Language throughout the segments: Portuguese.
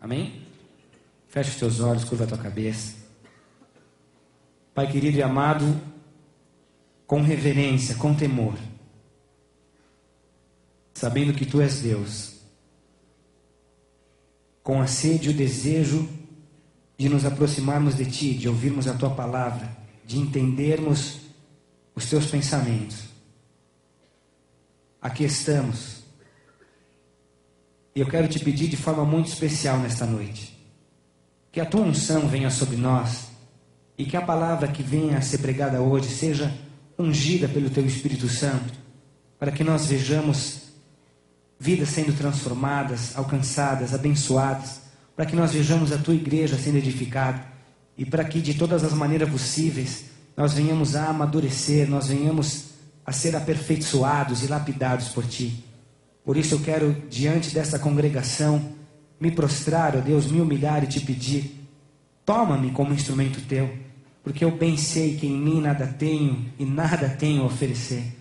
Amém? Fecha os teus olhos, curva a tua cabeça. Pai querido e amado, com reverência, com temor, sabendo que Tu és Deus, com a sede e o desejo de nos aproximarmos de Ti, de ouvirmos a Tua palavra, de entendermos os Teus pensamentos. Aqui estamos. E eu quero te pedir de forma muito especial nesta noite, que a Tua unção venha sobre nós e que a palavra que venha a ser pregada hoje seja ungida pelo Teu Espírito Santo, para que nós vejamos vidas sendo transformadas, alcançadas, abençoadas, para que nós vejamos a Tua igreja sendo edificada e para que de todas as maneiras possíveis nós venhamos a amadurecer, nós venhamos a ser aperfeiçoados e lapidados por Ti. Por isso eu quero, diante dessa congregação, me prostrar, ó Deus, me humilhar e Te pedir: toma-me como instrumento Teu, porque eu bem sei que em mim nada tenho e nada tenho a oferecer.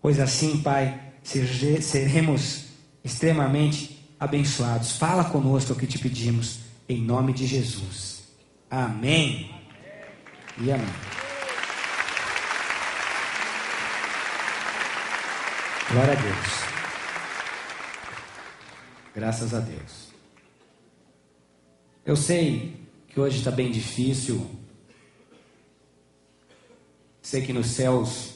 Pois assim, Pai, seremos extremamente abençoados. Fala conosco, é o que Te pedimos, em nome de Jesus. Amém. E amém. Glória a Deus. Graças a Deus. Eu sei que hoje está bem difícil. Sei que nos céus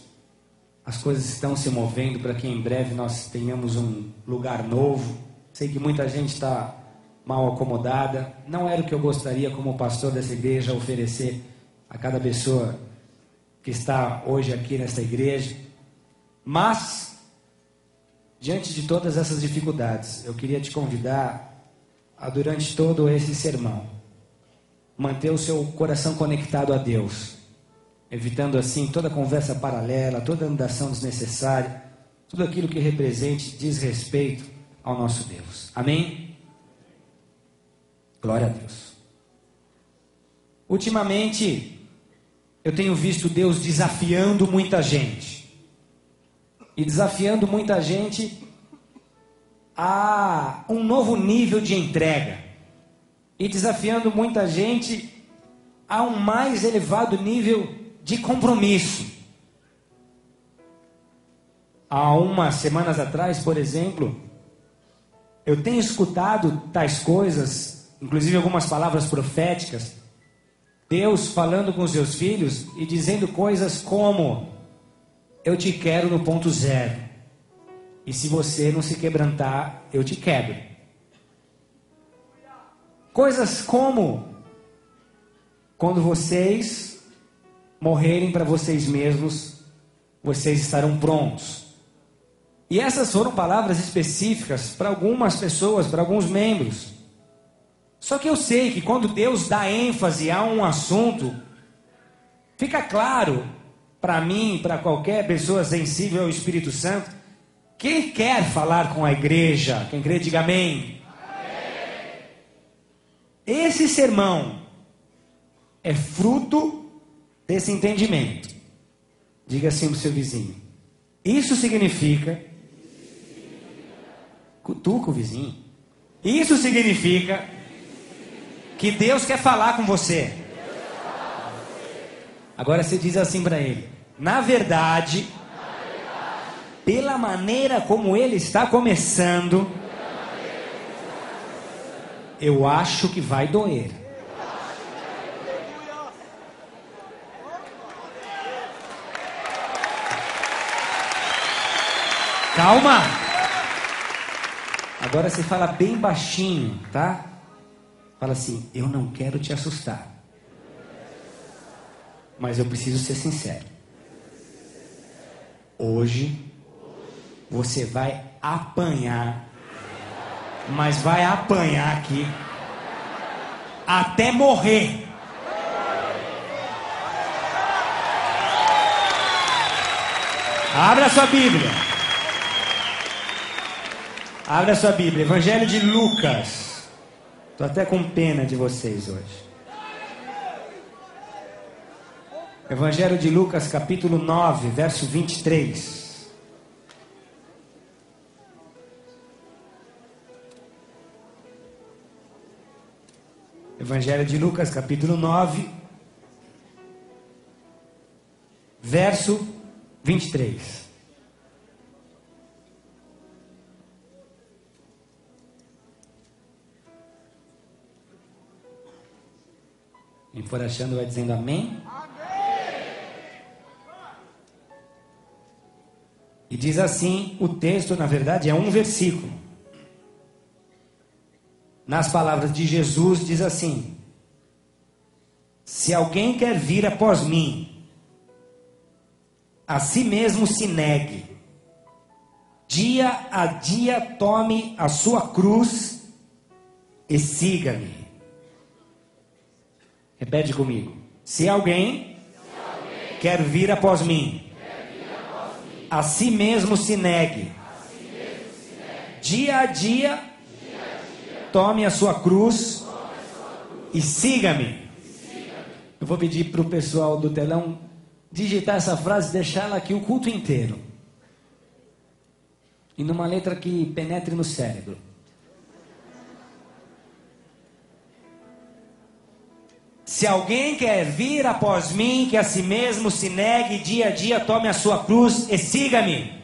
as coisas estão se movendo para que em breve nós tenhamos um lugar novo. Sei que muita gente está mal acomodada. Não era o que eu gostaria, como pastor dessa igreja, oferecer a cada pessoa que está hoje aqui nesta igreja. Mas, diante de todas essas dificuldades, eu queria te convidar a, durante todo esse sermão, manter o seu coração conectado a Deus, evitando assim toda conversa paralela, toda andação desnecessária, tudo aquilo que represente desrespeito ao nosso Deus. Amém? Glória a Deus. Ultimamente, eu tenho visto Deus desafiando muita gente. E desafiando muita gente a um novo nível de entrega. E desafiando muita gente a um mais elevado nível de compromisso. Há umas semanas atrás, por exemplo, eu tenho escutado tais coisas, inclusive algumas palavras proféticas, Deus falando com os seus filhos e dizendo coisas como: eu te quero no ponto zero, e se você não se quebrantar, eu te quebro. Coisas como: quando vocês morrerem para vocês mesmos, vocês estarão prontos. E essas foram palavras específicas para algumas pessoas, para alguns membros. Só que eu sei que quando Deus dá ênfase a um assunto, fica claro para mim, para qualquer pessoa sensível ao Espírito Santo, que Ele quer falar com a igreja. Quem crê, diga amém. Amém. Esse sermão é fruto desse entendimento. Diga assim para o seu vizinho: isso significa... Cutuca o vizinho. Isso significa que Deus quer falar com você. Agora você diz assim para ele: na verdade, pela maneira como ele está começando, eu acho que vai doer. Calma. Agora você fala bem baixinho, tá? Fala assim: eu não quero te assustar, mas eu preciso ser sincero. Hoje você vai apanhar, mas vai apanhar aqui até morrer. Abra sua Bíblia. Abra sua Bíblia. Evangelho de Lucas. Estou até com pena de vocês hoje. Evangelho de Lucas, capítulo 9, verso 23. Evangelho de Lucas, capítulo 9, verso 23. Quem for achando vai dizendo amém. E diz assim, o texto na verdade é um versículo. Nas palavras de Jesus diz assim: se alguém quer vir após mim, a si mesmo se negue, dia a dia tome a sua cruz e siga-me. Repete comigo. Se alguém quer vir após mim, a si mesmo se negue, dia a dia tome a sua cruz e siga-me. Eu vou pedir para o pessoal do telão digitar essa frase e deixar ela aqui o culto inteiro. E numa letra que penetre no cérebro. Se alguém quer vir após mim, que a si mesmo se negue, dia a dia tome a sua cruz e siga-me.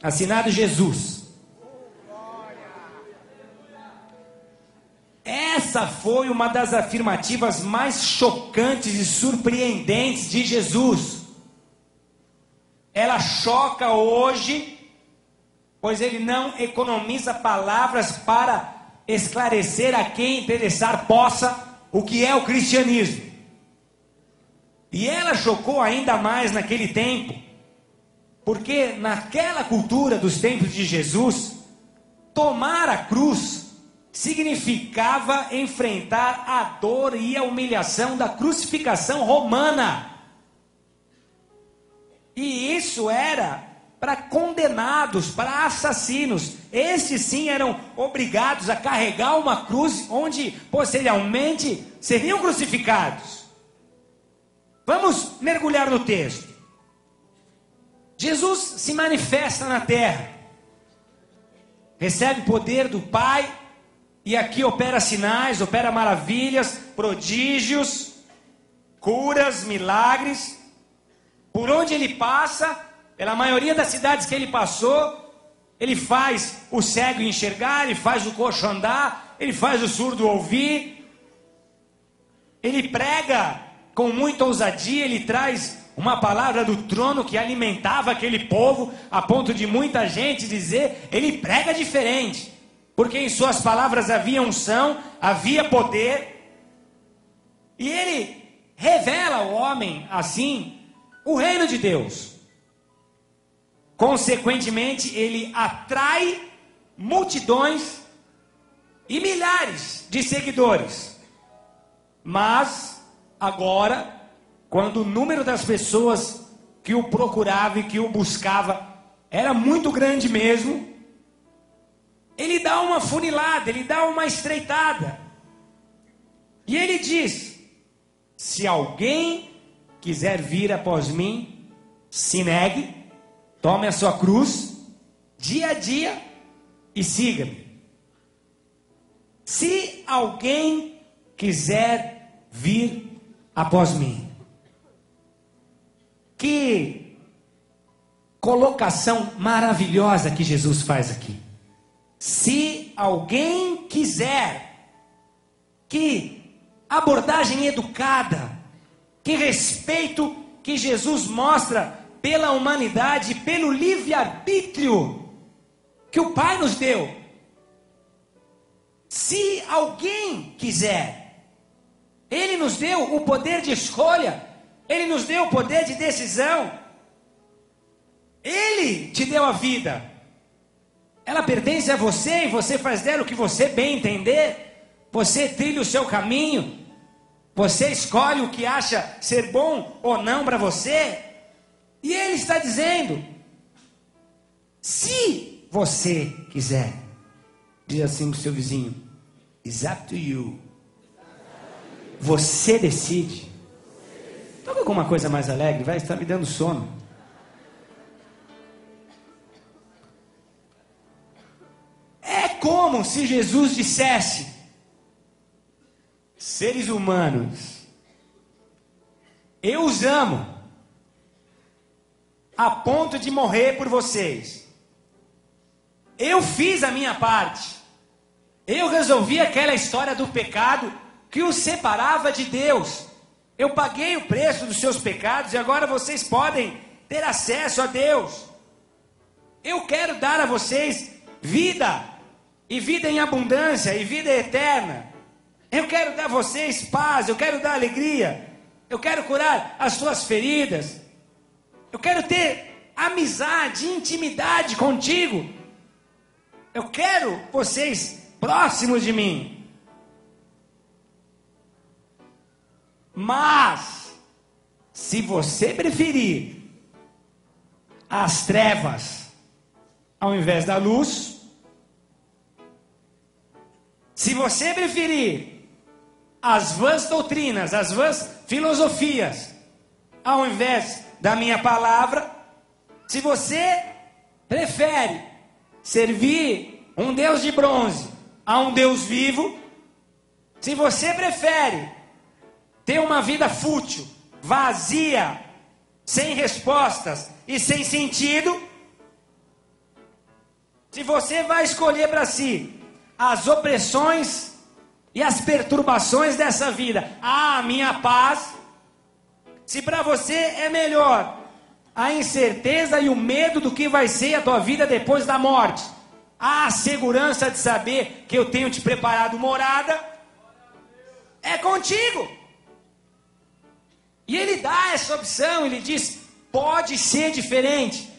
Assinado Jesus. Essa foi uma das afirmativas mais chocantes e surpreendentes de Jesus. Ela choca hoje, pois ele não economiza palavras para esclarecer a quem interessar possa o que é o cristianismo. E ela chocou ainda mais naquele tempo, porque naquela cultura dos tempos de Jesus, tomar a cruz significava enfrentar a dor e a humilhação da crucificação romana. E isso era para condenados, para assassinos. Esses sim eram obrigados a carregar uma cruz onde posteriormente seriam crucificados. Vamos mergulhar no texto. Jesus se manifesta na terra, recebe poder do Pai, e aqui opera sinais, opera maravilhas, prodígios, curas, milagres. Por onde ele passa, pela maioria das cidades que ele passou, ele faz o cego enxergar, ele faz o coxo andar, ele faz o surdo ouvir. Ele prega com muita ousadia, ele traz uma palavra do trono que alimentava aquele povo, a ponto de muita gente dizer, ele prega diferente. Porque em suas palavras havia unção, havia poder. E ele revela ao homem, assim, o reino de Deus. Consequentemente, ele atrai multidões e milhares de seguidores. Mas, agora, quando o número das pessoas que o procurava e que o buscava era muito grande mesmo, ele dá uma funilada, ele dá uma estreitada. E ele diz: se alguém quiser vir após mim, se negue, tome a sua cruz, dia a dia, e siga-me. Se alguém quiser vir após mim. Que colocação maravilhosa que Jesus faz aqui. Se alguém quiser, que abordagem educada, que respeito que Jesus mostra pela humanidade, pelo livre-arbítrio que o Pai nos deu. Se alguém quiser, Ele nos deu o poder de escolha, Ele nos deu o poder de decisão, Ele te deu a vida. Ela pertence a você e você faz dela o que você bem entender. Você trilha o seu caminho. Você escolhe o que acha ser bom ou não para você. E ele está dizendo: se você quiser, diz assim para o seu vizinho, it's up to you. Você decide. Toca alguma coisa mais alegre, vai estar me dando sono. É como se Jesus dissesse: seres humanos, eu os amo a ponto de morrer por vocês. Eu fiz a minha parte. Eu resolvi aquela história do pecado que os separava de Deus. Eu paguei o preço dos seus pecados e agora vocês podem ter acesso a Deus. Eu quero dar a vocês vida, e vida em abundância, e vida eterna. Eu quero dar a vocês paz, eu quero dar alegria. Eu quero curar as suas feridas. Eu quero ter amizade, intimidade contigo. Eu quero vocês próximos de mim. Mas, se você preferir as trevas ao invés da luz, se você preferir as vãs doutrinas, as vãs filosofias, ao invés da minha palavra, se você prefere servir um Deus de bronze a um Deus vivo, se você prefere ter uma vida fútil, vazia, sem respostas e sem sentido, se você vai escolher para si as opressões e as perturbações dessa vida, a minha paz, se para você é melhor a incerteza e o medo do que vai ser a tua vida depois da morte, a segurança de saber que eu tenho te preparado morada, é contigo. E ele dá essa opção, ele diz, pode ser diferente,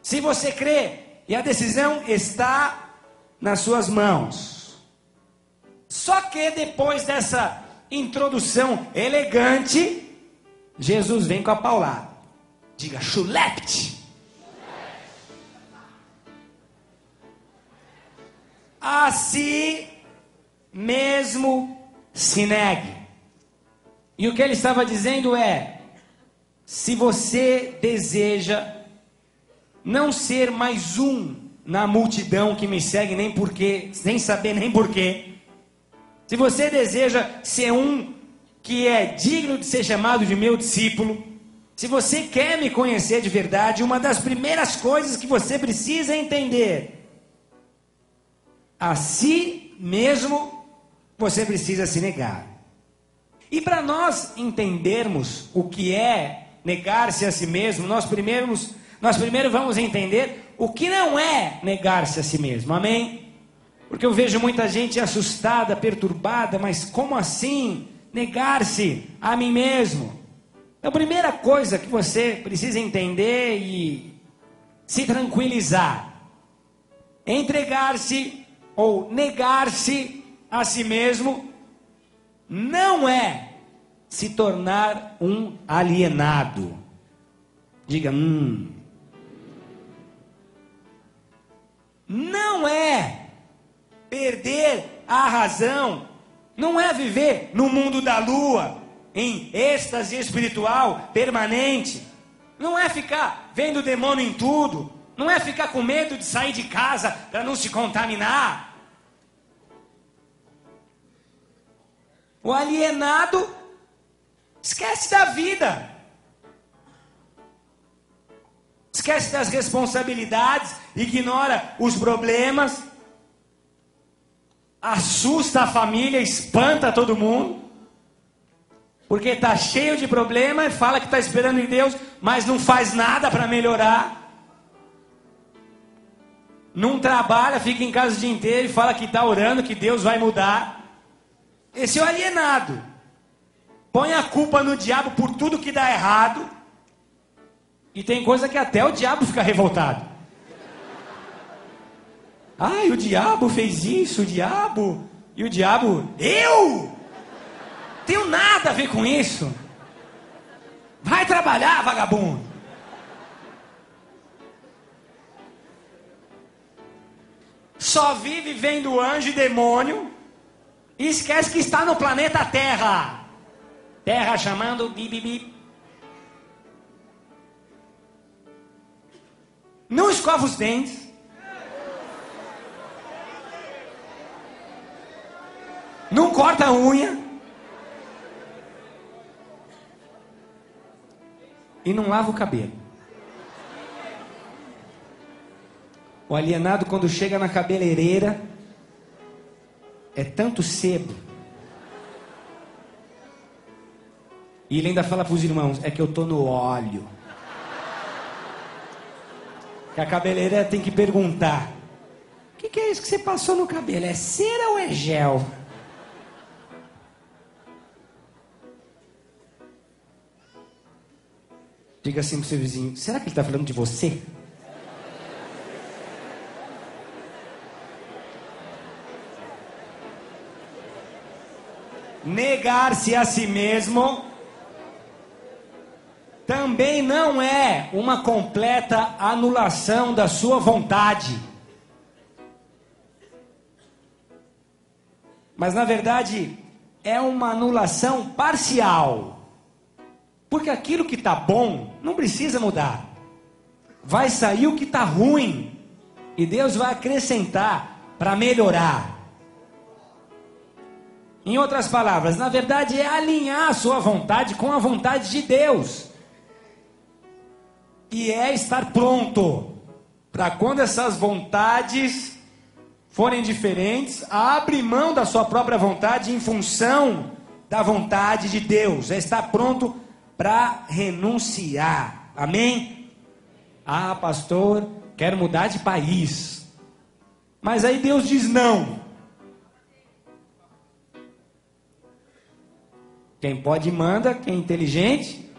se você crê, e a decisão está nas suas mãos. Só que depois dessa introdução elegante, Jesus vem com a paulada. Diga, chulete. A si mesmo se negue. E o que ele estava dizendo é, se você deseja não ser mais um na multidão que me segue, sem saber nem porquê, se você deseja ser um que é digno de ser chamado de meu discípulo, se você quer me conhecer de verdade, uma das primeiras coisas que você precisa entender, a si mesmo você precisa se negar. E para nós entendermos o que é negar-se a si mesmo, nós primeiro vamos entender o que não é negar-se a si mesmo, amém? Porque eu vejo muita gente assustada, perturbada, mas como assim negar-se a mim mesmo? A primeira coisa que você precisa entender e se tranquilizar, entregar-se ou negar-se a si mesmo, não é se tornar um alienado. Diga, Não é perder a razão, não é viver no mundo da lua, em êxtase espiritual permanente, não é ficar vendo demônio em tudo, não é ficar com medo de sair de casa para não se contaminar. O alienado esquece da vida, esquece das responsabilidades, ignora os problemas, assusta a família, espanta todo mundo, porque está cheio de problema e fala que está esperando em Deus, mas não faz nada para melhorar. Não trabalha, fica em casa o dia inteiro e fala que está orando, que Deus vai mudar. Esse é o alienado. Põe a culpa no diabo por tudo que dá errado. E tem coisa que até o diabo fica revoltado. Ai, o diabo fez isso, o diabo. E o diabo, eu? Tenho nada a ver com isso. Vai trabalhar, vagabundo. Só vive vendo anjo e demônio e esquece que está no planeta Terra. Terra chamando bibibi. Não escova os dentes. Não corta a unha. e não lava o cabelo. O alienado, quando chega na cabeleireira, é tanto sebo. E ele ainda fala para os irmãos, é que eu tô no óleo. Que a cabeleireira tem que perguntar, o que é isso que você passou no cabelo? É cera ou é gel? Diga assim pro seu vizinho, será que ele está falando de você? Negar-se a si mesmo também não é uma completa anulação da sua vontade. Mas na verdade é uma anulação parcial. Porque aquilo que está bom não precisa mudar. Vai sair o que está ruim. E Deus vai acrescentar para melhorar. Em outras palavras, na verdade é alinhar a sua vontade com a vontade de Deus. E é estar pronto para quando essas vontades forem diferentes, abrir mão da sua própria vontade em função da vontade de Deus. É estar pronto para renunciar. Amém? Ah, pastor, quero mudar de país. Mas aí Deus diz não. Quem pode manda, quem é inteligente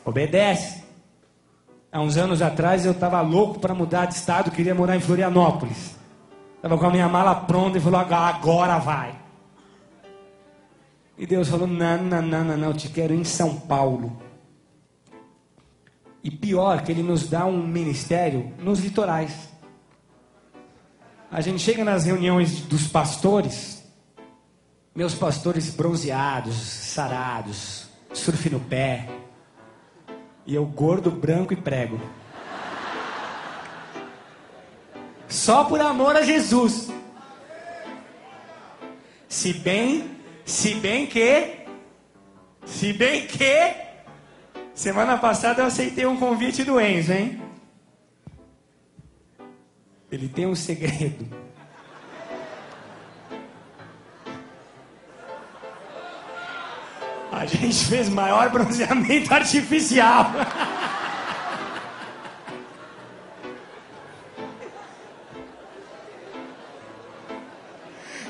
obedece. Há uns anos atrás eu estava louco para mudar de estado, queria morar em Florianópolis. Estava com a minha mala pronta e falou, agora vai. E Deus falou, não, eu te quero em São Paulo. E pior, que Ele nos dá um ministério nos litorais. A gente chega nas reuniões dos pastores, meus pastores bronzeados, sarados, surf no pé, e eu gordo, branco e prego. Só por amor a Jesus. Se bem que, semana passada eu aceitei um convite do Enzo, hein? Ele tem um segredo. A gente fez maior bronzeamento artificial.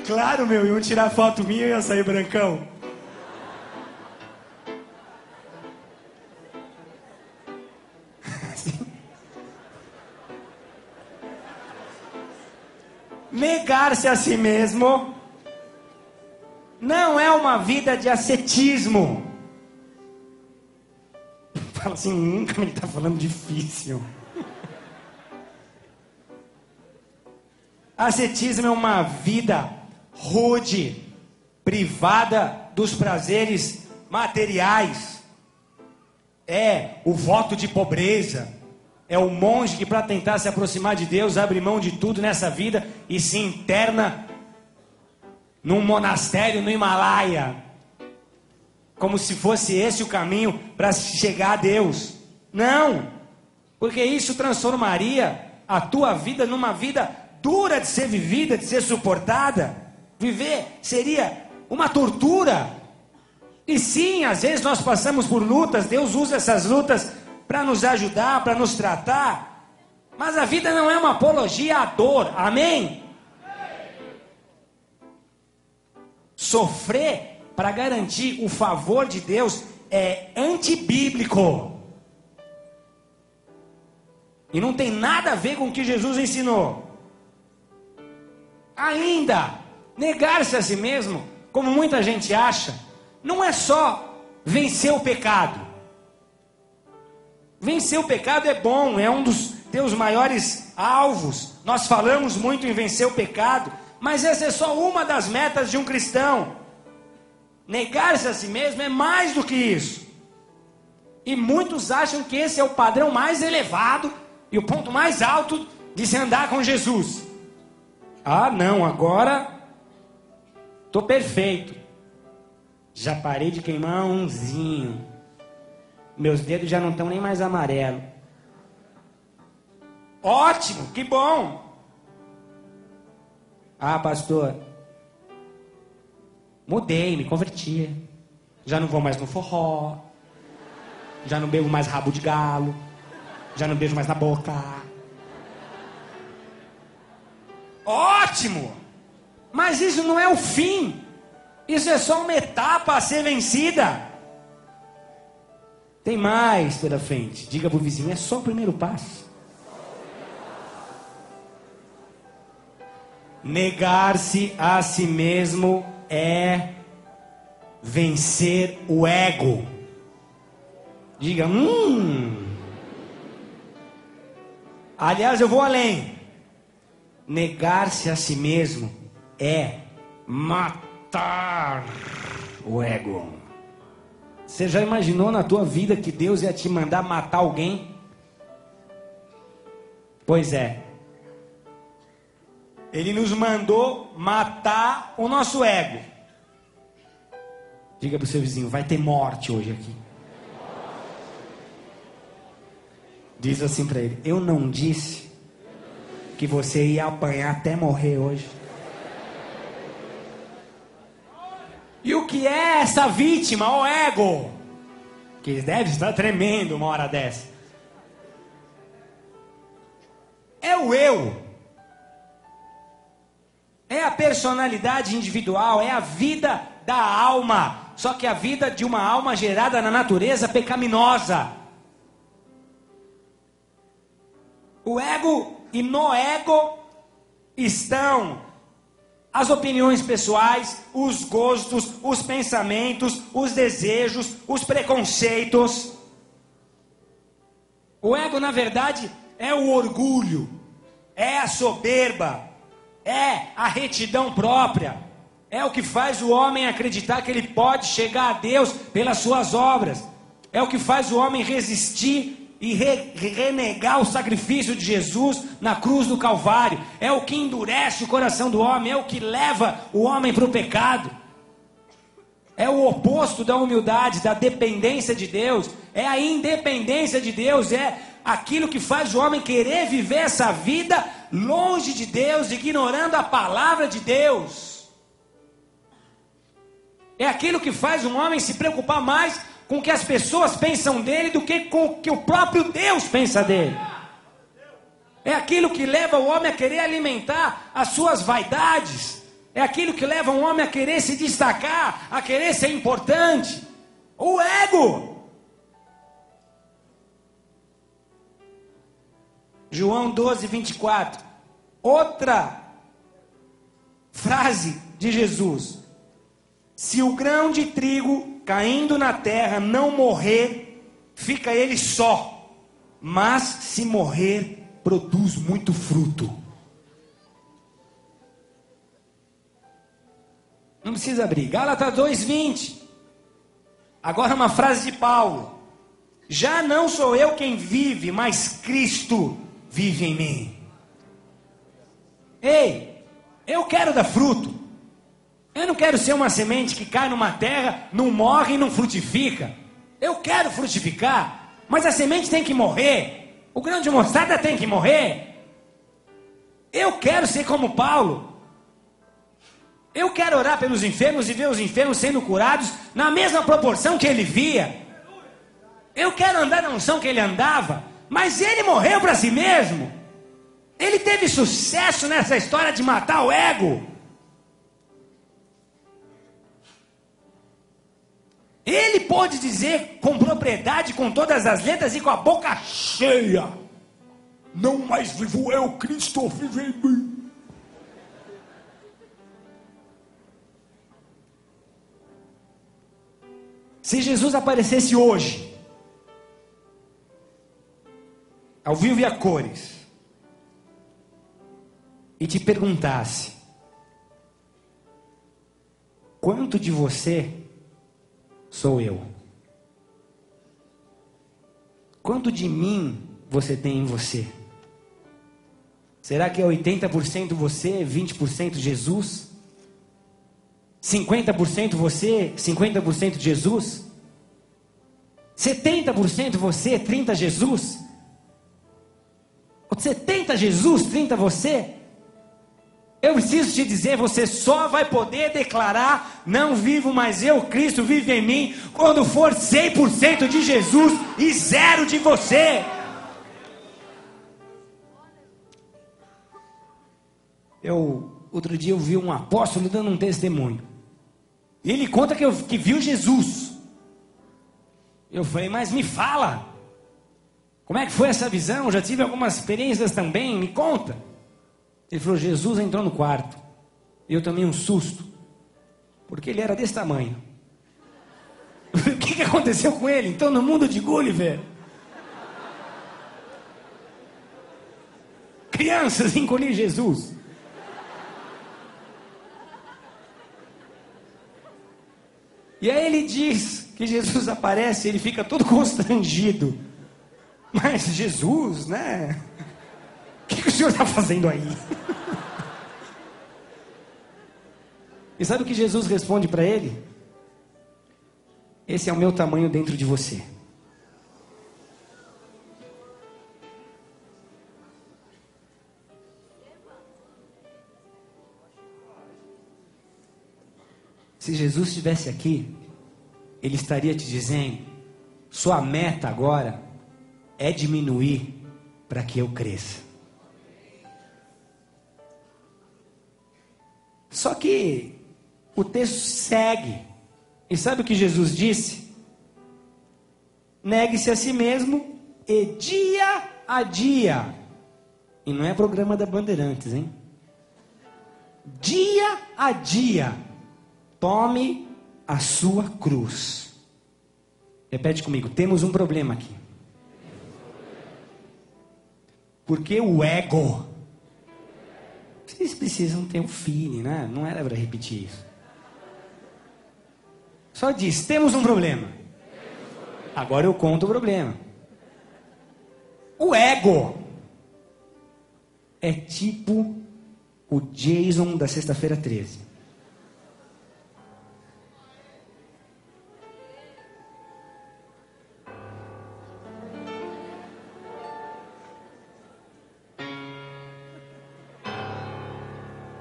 Claro, meu, iam tirar foto minha e ia sair brancão. Negar-se a si mesmo não é uma vida de ascetismo. Fala assim, como ele está falando difícil. Ascetismo é uma vida rude, privada dos prazeres materiais. É o voto de pobreza. É o monge que, para tentar se aproximar de Deus, abre mão de tudo nessa vida e se interna num monastério no Himalaia, como se fosse esse o caminho para chegar a Deus. Não, porque isso transformaria a tua vida numa vida dura de ser vivida, de ser suportada. Viver seria uma tortura. E sim, às vezes nós passamos por lutas, Deus usa essas lutas para nos ajudar, para nos tratar. Mas a vida não é uma apologia à dor, amém? Sofrer para garantir o favor de Deus é antibíblico. E não tem nada a ver com o que Jesus ensinou. Ainda, negar-se a si mesmo, como muita gente acha, não é só vencer o pecado. Vencer o pecado é bom, é um dos teus maiores alvos. Nós falamos muito em vencer o pecado, mas essa é só uma das metas de um cristão. Negar-se a si mesmo é mais do que isso. E muitos acham que esse é o padrão mais elevado e o ponto mais alto de se andar com Jesus. Ah, não, agora estou perfeito. Já parei de queimar umzinho. Meus dedos já não estão nem mais amarelos. Ótimo, que bom. Ah, pastor, mudei, me converti. Já não vou mais no forró. Já não bebo mais rabo de galo. Já não beijo mais na boca. Ótimo! Mas isso não é o fim. Isso é só uma etapa a ser vencida. Tem mais pela frente. Diga pro vizinho, é só o primeiro passo. Negar-se a si mesmo é vencer o ego. Diga, Aliás, eu vou além. Negar-se a si mesmo é matar o ego. Você já imaginou na tua vida que Deus ia te mandar matar alguém? Pois é. Ele nos mandou matar o nosso ego. Diga para o seu vizinho, vai ter morte hoje aqui. Diz assim para ele, eu não disse que você ia apanhar até morrer hoje. E o que é essa vítima, o ego? Que deve estar tremendo uma hora dessa. É o eu. É a personalidade individual, é a vida da alma. Só que a vida de uma alma gerada na natureza pecaminosa. O ego e no ego estão as opiniões pessoais, os gostos, os pensamentos, os desejos, os preconceitos. O ego, na verdade, é o orgulho, é a soberba, é a retidão própria. É o que faz o homem acreditar que ele pode chegar a Deus pelas suas obras. É o que faz o homem resistir e renegar o sacrifício de Jesus na cruz do Calvário. É o que endurece o coração do homem, é o que leva o homem para o pecado. É o oposto da humildade, da dependência de Deus. É a independência de Deus, é aquilo que faz o homem querer viver essa vida longe de Deus, ignorando a palavra de Deus. É aquilo que faz um homem se preocupar mais com o que as pessoas pensam dele do que com o que o próprio Deus pensa dele. É aquilo que leva o homem a querer alimentar as suas vaidades. É aquilo que leva o homem a querer se destacar, a querer ser importante. O ego. João 12, 24. Outra frase de Jesus. Se o grão de trigo caindo na terra não morrer, fica ele só. Mas se morrer, produz muito fruto. Não precisa abrir. Gálatas 2:20. Agora uma frase de Paulo. Já não sou eu quem vive, mas Cristo vive em mim. Ei, eu quero dar fruto. Eu não quero ser uma semente que cai numa terra, não morre e não frutifica. Eu quero frutificar, mas a semente tem que morrer. O grão de mostarda tem que morrer. Eu quero ser como Paulo. Eu quero orar pelos enfermos e ver os enfermos sendo curados na mesma proporção que ele via. Eu quero andar na unção que ele andava, mas ele morreu para si mesmo. Ele teve sucesso nessa história de matar o ego. Ele pôde dizer com propriedade, com todas as letras e com a boca cheia: não mais vivo eu, Cristo vive em mim. Se Jesus aparecesse hoje, ao vivo e a cores, e te perguntasse: quanto de você sou eu? Quanto de mim você tem em você? Será que é 80% você, 20% Jesus? 50% você, 50% Jesus? 70% você, 30% Jesus? Ou 70% Jesus, 30% você? Eu preciso te dizer, você só vai poder declarar: não vivo mais eu, Cristo vive em mim, quando for 100% de Jesus e 0% de você. Outro dia eu vi um apóstolo dando um testemunho. E ele conta que viu Jesus. Eu falei: mas me fala, como é que foi essa visão? Eu já tive algumas experiências também, me conta. Ele falou: Jesus entrou no quarto. E eu tomei um susto, porque ele era desse tamanho. O que aconteceu com ele? Então, no mundo de Gulliver, crianças encolhem Jesus. E aí ele diz que Jesus aparece, ele fica todo constrangido. Mas Jesus, né? O que o senhor está fazendo aí? E sabe o que Jesus responde para ele? Esse é o meu tamanho dentro de você. Se Jesus estivesse aqui, ele estaria te dizendo: sua meta agora é diminuir para que eu cresça. Só que o texto segue. E sabe o que Jesus disse? Negue-se a si mesmo e dia a dia. E não é programa da Bandeirantes, hein? Dia a dia. Tome a sua cruz. Repete comigo: temos um problema aqui. Porque o ego. Vocês precisam ter um feeling, né? Não era para repetir isso. Só diz: temos um problema. Agora eu conto o problema. O ego é tipo o Jason da sexta-feira 13.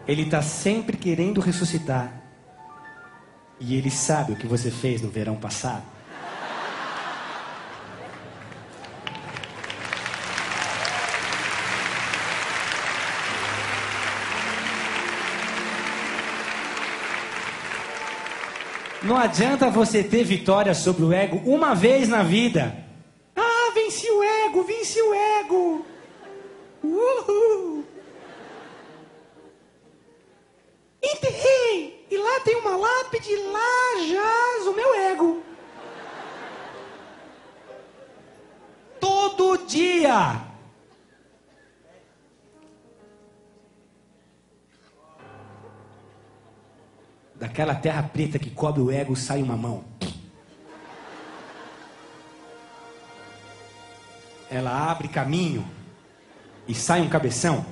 Ele está sempre querendo ressuscitar. E ele sabe o que você fez no verão passado. Não adianta você ter vitória sobre o ego uma vez na vida. Ah, venci o ego, venci o ego. Uhul. Enterrei. E lá tem uma lápide, lá jaz o meu ego. Todo dia. Daquela terra preta que cobre o ego sai uma mão. Ela abre caminho e sai um cabeção.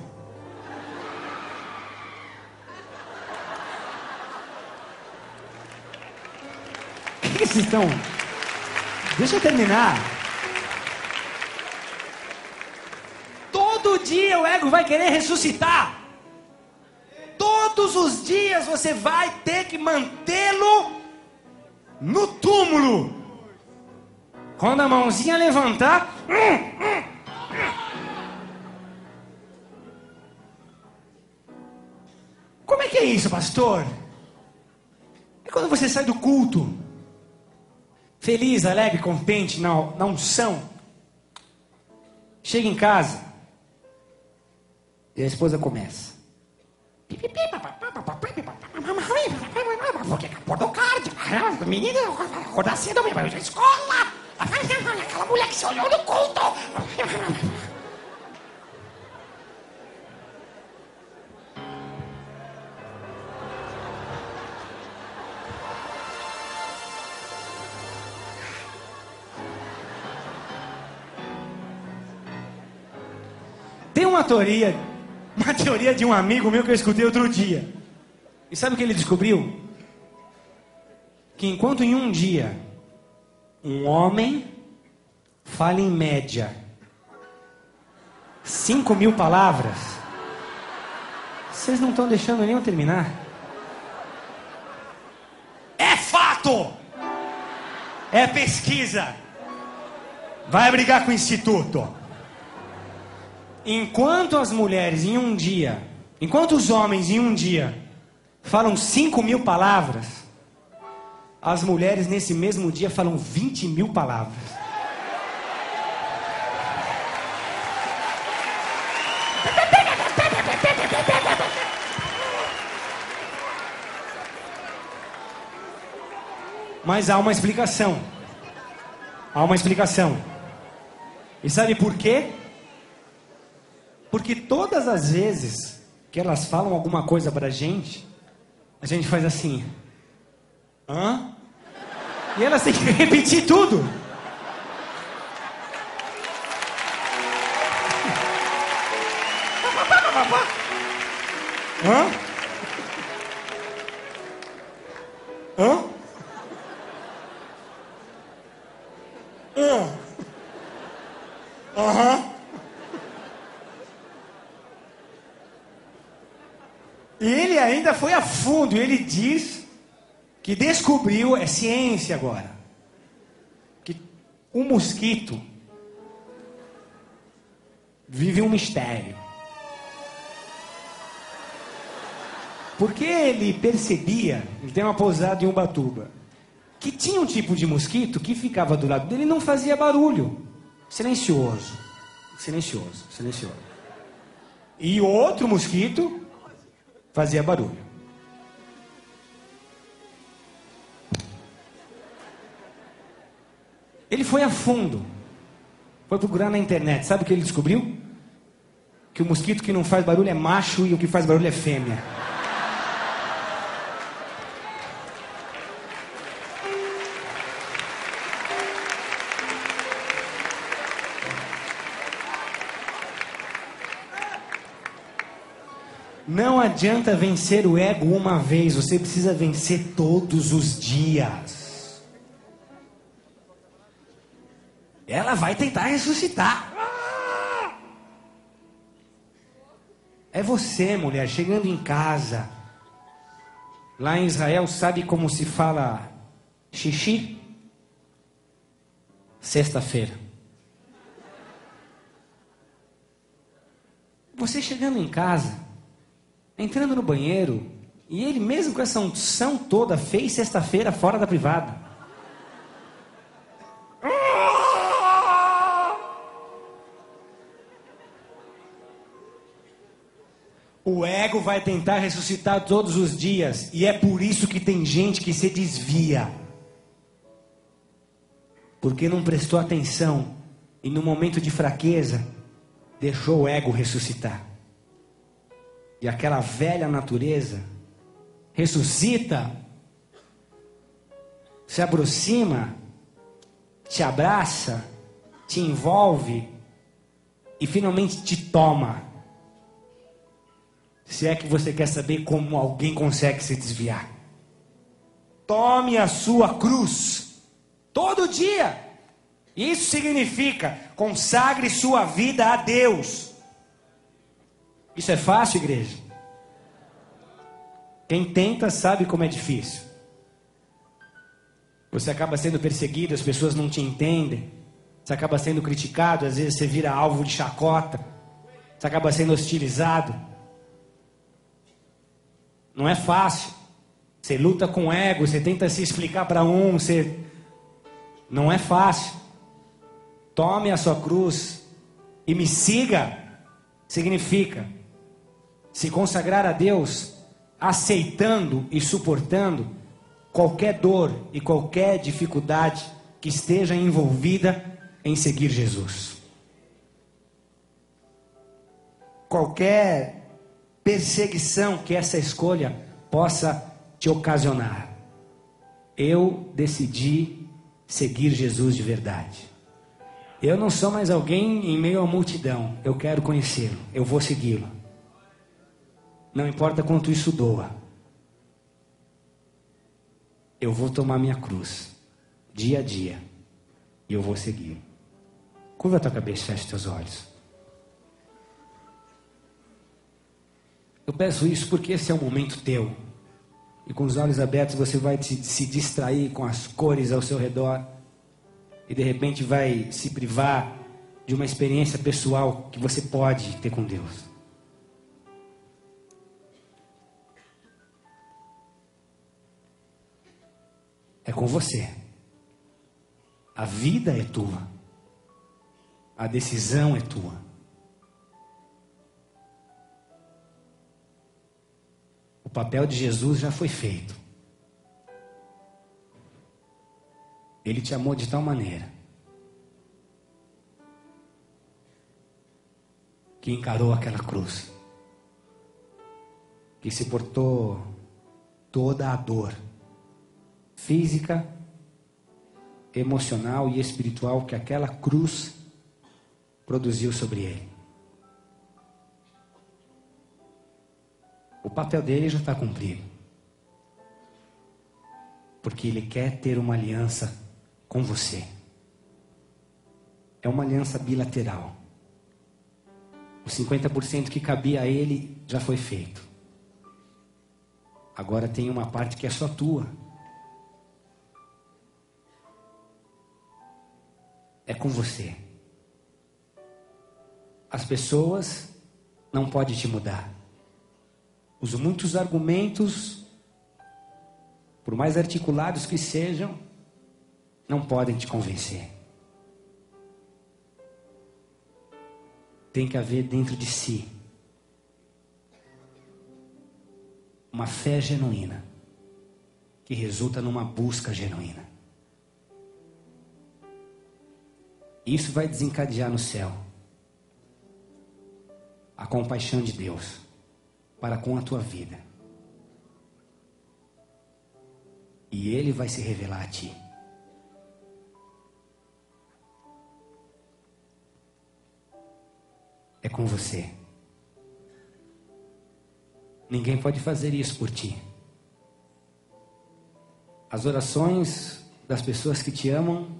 O que vocês estão? Deixa eu terminar. Todo dia o ego vai querer ressuscitar. Todos os dias você vai ter que mantê-lo no túmulo. Quando a mãozinha levantar, como é que é isso, pastor? É quando você sai do culto, feliz, alegre, contente, na unção. Chega em casa e a esposa começa. Porque acordou tarde, menina, acordar cedo, vai pra escola. Aquela mulher que se olhou no culto. Tem uma teoria de um amigo meu que eu escutei outro dia. E sabe o que ele descobriu? Que enquanto em um dia um homem fala em média 5.000 palavras. Vocês não estão deixando nem eu terminar. É fato! É pesquisa. Vai brigar com o instituto. Enquanto as mulheres em um dia, enquanto os homens em um dia falam 5.000 palavras, as mulheres nesse mesmo dia falam 20.000 palavras. Mas há uma explicação. Há uma explicação. E sabe por quê? Porque todas as vezes que elas falam alguma coisa pra gente, a gente faz assim. Hã? E elas têm que repetir tudo. Hã? Hã? Aham. E ele ainda foi a fundo. Ele diz que descobriu, é ciência agora, que o mosquito vive um mistério. Porque ele percebia, ele tem uma pousada em Ubatuba, que tinha um tipo de mosquito que ficava do lado dele e não fazia barulho. Silencioso. Silencioso, silencioso. E outro mosquito fazia barulho. Ele foi a fundo. Foi procurar na internet. Sabe o que ele descobriu? Que o mosquito que não faz barulho é macho e o que faz barulho é fêmea. Não adianta vencer o ego uma vez, você precisa vencer todos os dias. Ela vai tentar ressuscitar. É você, mulher, chegando em casa. Lá em Israel, sabe como se fala xixi? Sexta-feira. Você chegando em casa, entrando no banheiro, e ele mesmo com essa unção toda fez sexta-feira fora da privada. O ego vai tentar ressuscitar todos os dias, e é por isso que tem gente que se desvia. Porque não prestou atenção, e no momento de fraqueza, deixou o ego ressuscitar. E aquela velha natureza ressuscita, se aproxima, te abraça, te envolve e finalmente te toma. Se é que você quer saber como alguém consegue se desviar. Tome a sua cruz todo dia. Isso significa consagre sua vida a Deus. Isso é fácil, igreja? Quem tenta sabe como é difícil. Você acaba sendo perseguido, as pessoas não te entendem. Você acaba sendo criticado, às vezes você vira alvo de chacota. Você acaba sendo hostilizado. Não é fácil. Você luta com o ego, você tenta se explicar para você... Não é fácil. Tome a sua cruz e me siga. Significa se consagrar a Deus, aceitando e suportando qualquer dor e qualquer dificuldade que esteja envolvida em seguir Jesus. Qualquer perseguição que essa escolha possa te ocasionar. Eu decidi seguir Jesus de verdade. Eu não sou mais alguém em meio à multidão. Eu quero conhecê-lo. Eu vou segui-lo. Não importa quanto isso doa. Eu vou tomar minha cruz dia a dia e eu vou segui-lo. Curva a tua cabeça, fecha os teus olhos. Eu peço isso porque esse é um momento teu. E com os olhos abertos você vai se distrair com as cores ao seu redor. E de repente vai se privar de uma experiência pessoal que você pode ter com Deus. É com você. A vida é tua. A decisão é tua. O papel de Jesus já foi feito. Ele te amou de tal maneira que encarou aquela cruz, que se portou toda a dor física, emocional e espiritual que aquela cruz produziu sobre ele. O papel dele já está cumprido. Porque ele quer ter uma aliança com você. É uma aliança bilateral. Os 50% que cabia a ele já foi feito. Agora tem uma parte que é só tua. É com você. As pessoas não podem te mudar. Os muitos argumentos, por mais articulados que sejam, não podem te convencer. Tem que haver dentro de si uma fé genuína, que resulta numa busca genuína. Isso vai desencadear no céu a compaixão de Deus para com a tua vida. E Ele vai se revelar a ti. É com você. Ninguém pode fazer isso por ti. As orações das pessoas que te amam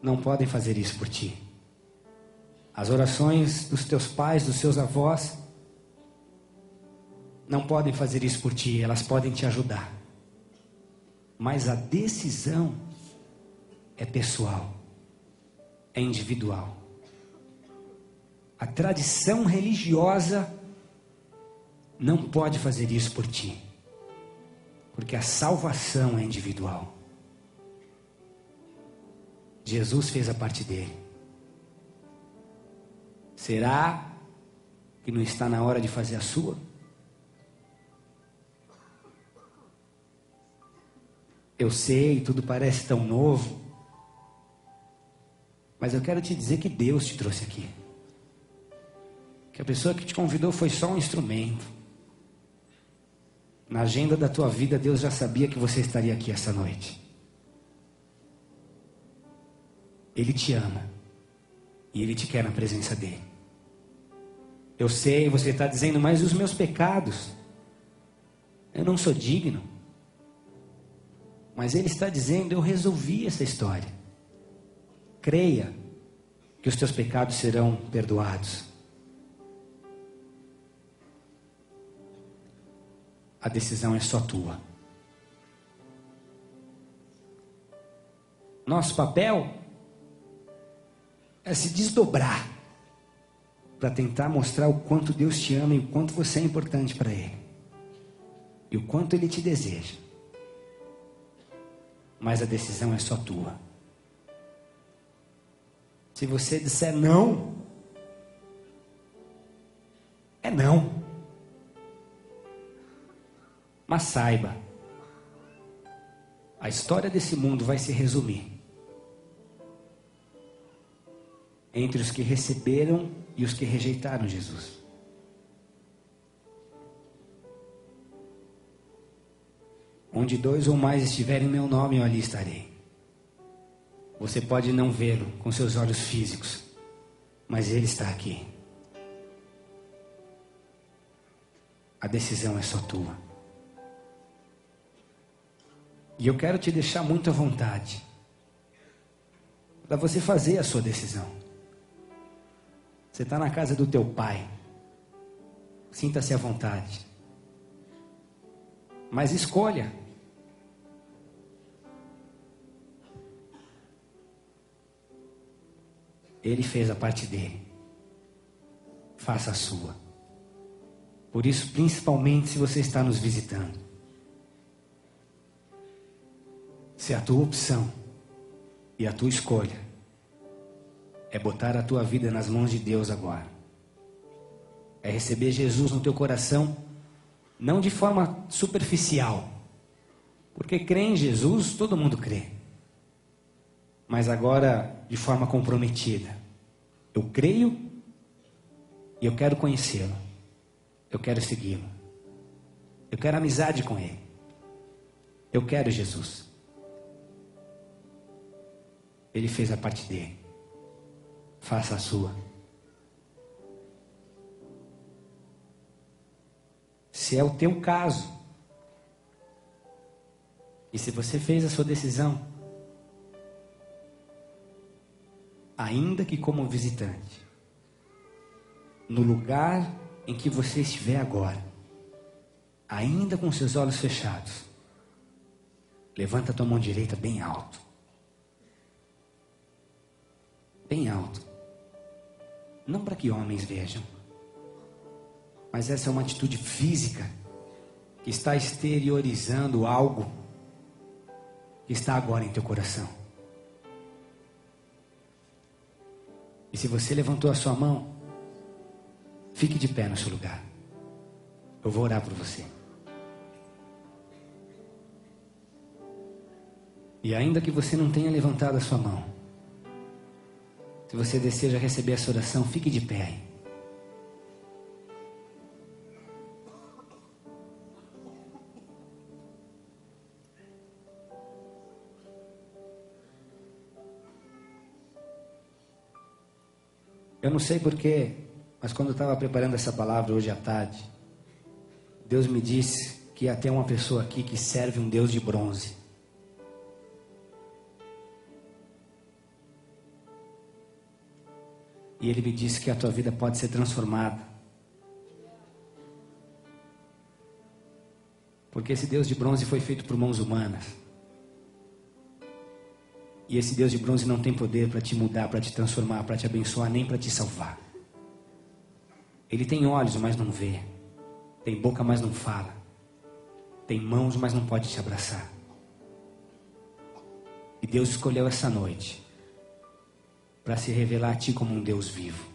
não podem fazer isso por ti. As orações dos teus pais, dos seus avós, não podem fazer isso por ti. Elas podem te ajudar. Mas a decisão é pessoal, é individual. A tradição religiosa não pode fazer isso por ti. Porque a salvação é individual. Jesus fez a parte dele. Será que não está na hora de fazer a sua? Eu sei, tudo parece tão novo. Mas eu quero te dizer que Deus te trouxe aqui. Que a pessoa que te convidou foi só um instrumento. Na agenda da tua vida, Deus já sabia que você estaria aqui essa noite. Ele te ama. E Ele te quer na presença dEle. Eu sei, você está dizendo, mas os meus pecados, eu não sou digno. Mas Ele está dizendo, eu resolvi essa história. Creia que os teus pecados serão perdoados. A decisão é só tua. Nosso papel é se desdobrar para tentar mostrar o quanto Deus te ama e o quanto você é importante para Ele. E o quanto Ele te deseja. Mas a decisão é só tua. Se você disser não, é não. Mas saiba, a história desse mundo vai se resumir entre os que receberam e os que rejeitaram Jesus. Onde 2 ou mais estiverem em meu nome, eu ali estarei. Você pode não vê-lo com seus olhos físicos, mas Ele está aqui. A decisão é só tua. E eu quero te deixar muito à vontade. para você fazer a sua decisão. Você está na casa do teu pai. Sinta-se à vontade. Mas escolha. Ele fez a parte dele. Faça a sua. Por isso, principalmente se você está nos visitando. Se a tua opção e a tua escolha é botar a tua vida nas mãos de Deus agora, é receber Jesus no teu coração, não de forma superficial, porque crer em Jesus, todo mundo crê, mas agora de forma comprometida. Eu creio e eu quero conhecê-lo, eu quero segui-lo, eu quero amizade com ele, eu quero Jesus. Ele fez a parte dele, faça a sua. Se é o teu caso, e se você fez a sua decisão, ainda que como visitante, no lugar em que você estiver agora, ainda com seus olhos fechados, levanta a tua mão direita bem alto. Bem alto. Não para que homens vejam, mas essa é uma atitude física que está exteriorizando algo que está agora em teu coração. E se você levantou a sua mão, fique de pé no seu lugar. Eu vou orar por você. E ainda que você não tenha levantado a sua mão, se você deseja receber essa oração, fique de pé aí. Eu não sei porquê, mas quando eu estava preparando essa palavra hoje à tarde, Deus me disse que ia ter uma pessoa aqui que serve um Deus de bronze. E Ele me disse que a tua vida pode ser transformada. Porque esse Deus de bronze foi feito por mãos humanas. E esse Deus de bronze não tem poder para te mudar, para te transformar, para te abençoar, nem para te salvar. Ele tem olhos, mas não vê. Tem boca, mas não fala. Tem mãos, mas não pode te abraçar. E Deus escolheu essa noite para se revelar a ti como um Deus vivo.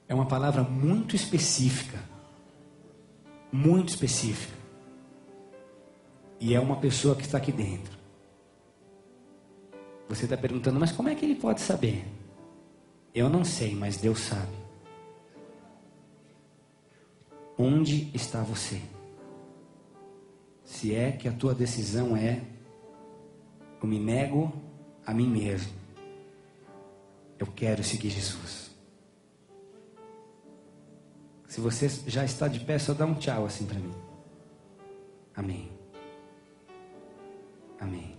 É uma palavra muito específica. Muito específica. E é uma pessoa que está aqui dentro. Você está perguntando, mas como é que ele pode saber? Eu não sei, mas Deus sabe. Onde está você? Se é que a tua decisão é: eu me nego a mim mesmo, eu quero seguir Jesus. Se você já está de pé, só dá um tchau assim para mim. Amém. Amém.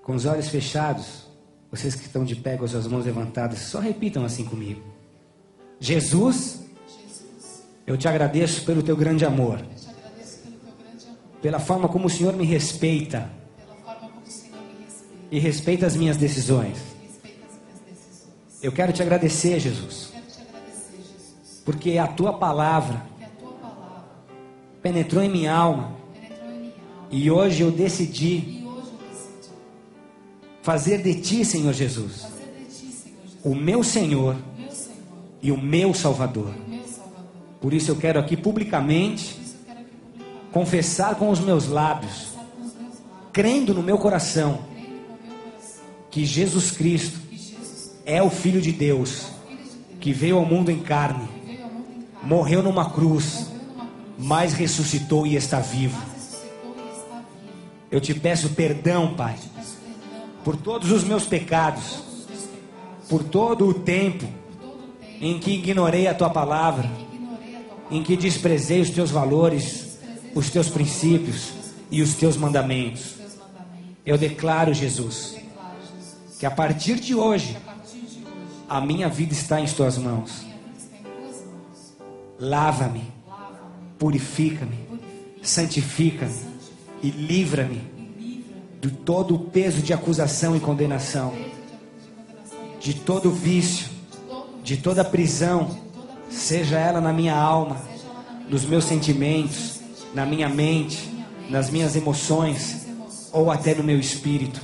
Com os olhos fechados, vocês que estão de pé com as suas mãos levantadas, só repitam assim comigo: Jesus, eu te agradeço pelo teu grande amor. Pela forma como o Senhor me respeita e respeita as minhas decisões. Eu quero te agradecer, Jesus, porque a tua palavra penetrou em minha alma e hoje eu decidi fazer de ti, Senhor Jesus, o meu Senhor e o meu Salvador. Por isso eu quero aqui publicamente confessar com os meus lábios, crendo no meu coração, que Jesus Cristo é o Filho de Deus, que veio ao mundo em carne, morreu numa cruz, mas ressuscitou e está vivo. Eu te peço perdão, Pai, por todos os meus pecados, por todo o tempo em que ignorei a tua palavra, em que desprezei os teus valores, os teus princípios e os teus mandamentos. Eu declaro, Jesus, que a partir de hoje, a minha vida está em tuas mãos. Lava-me, purifica-me, santifica-me e livra-me de todo o peso de acusação e condenação, de todo vício, de toda prisão, seja ela na minha alma, nos meus sentimentos, na minha mente, nas minhas emoções ou até no meu espírito.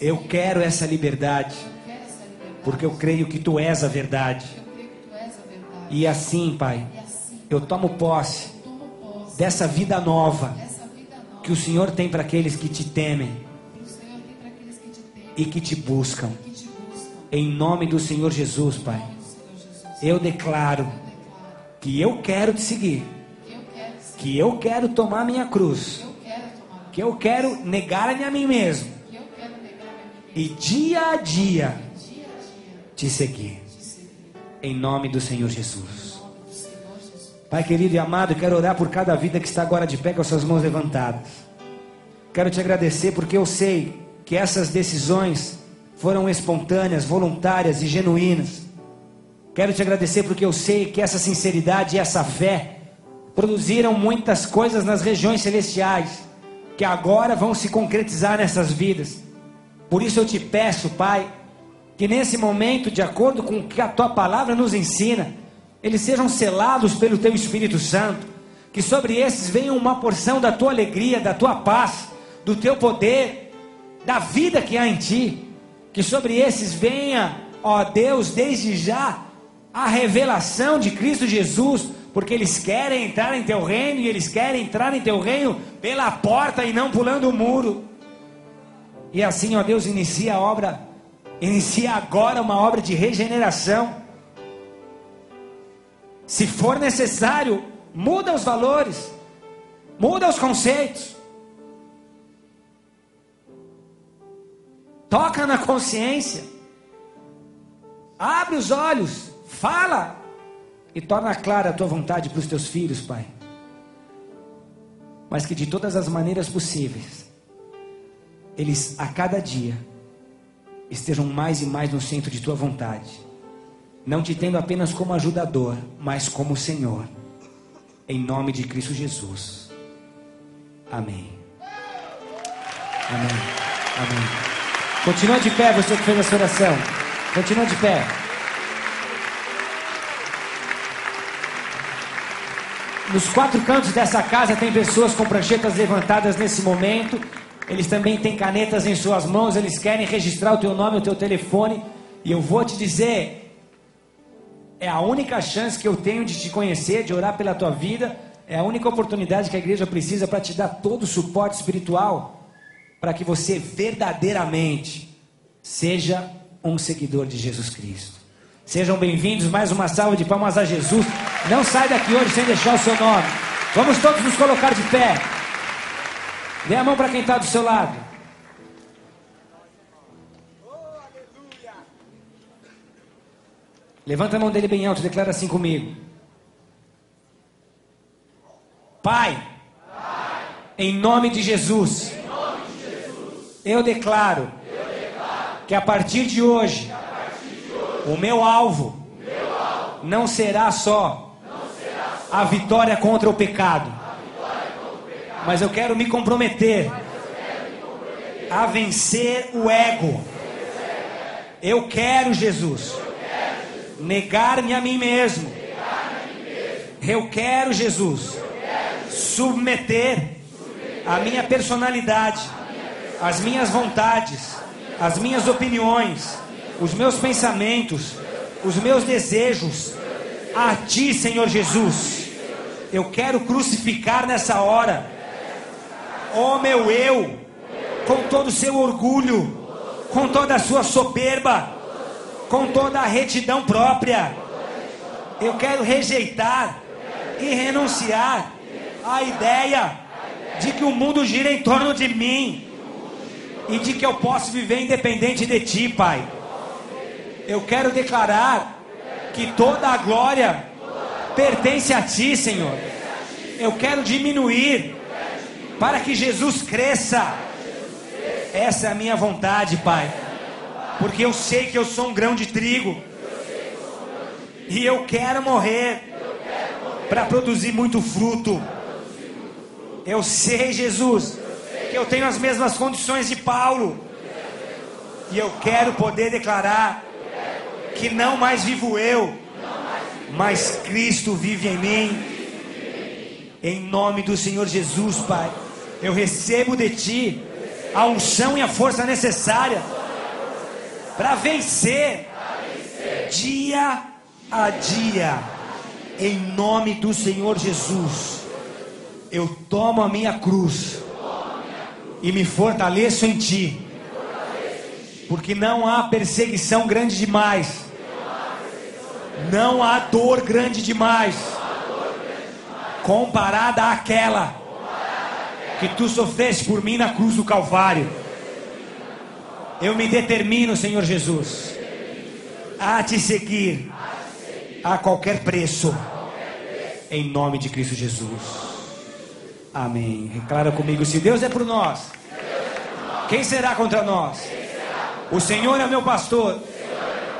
Eu quero essa liberdade, porque eu creio que Tu és a verdade. E assim, Pai, eu tomo posse dessa vida nova que o Senhor tem para aqueles que Te temem e que Te buscam. Em nome do Senhor Jesus, Pai, eu declaro que eu quero Te seguir, que eu quero tomar minha cruz, que eu quero negar-me a mim mesmo e dia a dia Te seguir. Em nome do Senhor Jesus. Pai querido e amado, quero orar por cada vida que está agora de pé com as suas mãos levantadas. Quero Te agradecer porque eu sei que essas decisões foram espontâneas, voluntárias e genuínas. Quero Te agradecer porque eu sei que essa sinceridade e essa fé produziram muitas coisas nas regiões celestiais, que agora vão se concretizar nessas vidas. Por isso eu Te peço, Pai, que nesse momento, de acordo com o que a Tua palavra nos ensina, eles sejam selados pelo Teu Espírito Santo, que sobre esses venha uma porção da Tua alegria, da Tua paz, do Teu poder, da vida que há em Ti, que sobre esses venha, ó Deus, desde já, a revelação de Cristo Jesus, porque eles querem entrar em Teu reino, e eles querem entrar em Teu reino pela porta e não pulando o muro. E assim, ó Deus, inicia agora uma obra de regeneração. Se for necessário, muda os valores, muda os conceitos, toca na consciência, abre os olhos, fala e torna clara a Tua vontade para os Teus filhos, Pai. Mas que de todas as maneiras possíveis, eles a cada dia estejam mais e mais no centro de Tua vontade, não Te tendo apenas como ajudador, mas como Senhor, em nome de Cristo Jesus. Amém. Amém. Amém. Continua de pé, você que fez essa oração. Continua de pé. Nos quatro cantos dessa casa tem pessoas com pranchetas levantadas nesse momento. Eles também têm canetas em suas mãos. Eles querem registrar o teu nome, o teu telefone. E eu vou te dizer, é a única chance que eu tenho de te conhecer, de orar pela tua vida. É a única oportunidade que a igreja precisa para te dar todo o suporte espiritual, para que você verdadeiramente seja um seguidor de Jesus Cristo. Sejam bem-vindos, mais uma salva de palmas a Jesus. Não sai daqui hoje sem deixar o seu nome. Vamos todos nos colocar de pé. Dê a mão para quem está do seu lado. Levanta a mão dele bem alto e declara assim comigo. Pai, em nome de Jesus, eu declaro que a partir de hoje, o meu alvo não será só a vitória contra o pecado, mas eu quero me comprometer a vencer o ego. Eu quero, Jesus, negar-me a mim mesmo. Eu quero, Jesus, submeter a minha personalidade, as minhas vontades, as minhas opiniões, os meus pensamentos, os meus desejos a Ti, Senhor Jesus. Eu quero crucificar nessa hora o meu eu, com todo o seu orgulho, com toda a sua soberba, com toda a retidão própria. Eu quero rejeitar e renunciar à ideia de que o mundo gira em torno de mim e de que eu posso viver independente de Ti, Pai. Eu quero declarar que toda a glória pertence a Ti, Senhor. Eu quero diminuir para que Jesus cresça. Essa é a minha vontade, Pai. Porque eu sei que eu sou um grão de trigo. E eu quero morrer para produzir muito fruto. Eu sei, Jesus, que eu tenho as mesmas condições de Paulo. E eu quero poder declarar que não mais vivo eu, mas Cristo vive em mim. Em nome do Senhor Jesus, Pai, eu recebo de Ti a unção e a força necessária para vencer dia a dia. Em nome do Senhor Jesus, eu tomo a minha cruz e me fortaleço em Ti, porque não há perseguição grande demais, não há dor grande demais comparada àquela que Tu sofreste por mim na cruz do Calvário. Eu me determino, Senhor Jesus, a Te seguir a qualquer preço, em nome de Cristo Jesus. Amém. Declara comigo: se Deus é por nós, quem será contra nós? O Senhor é meu pastor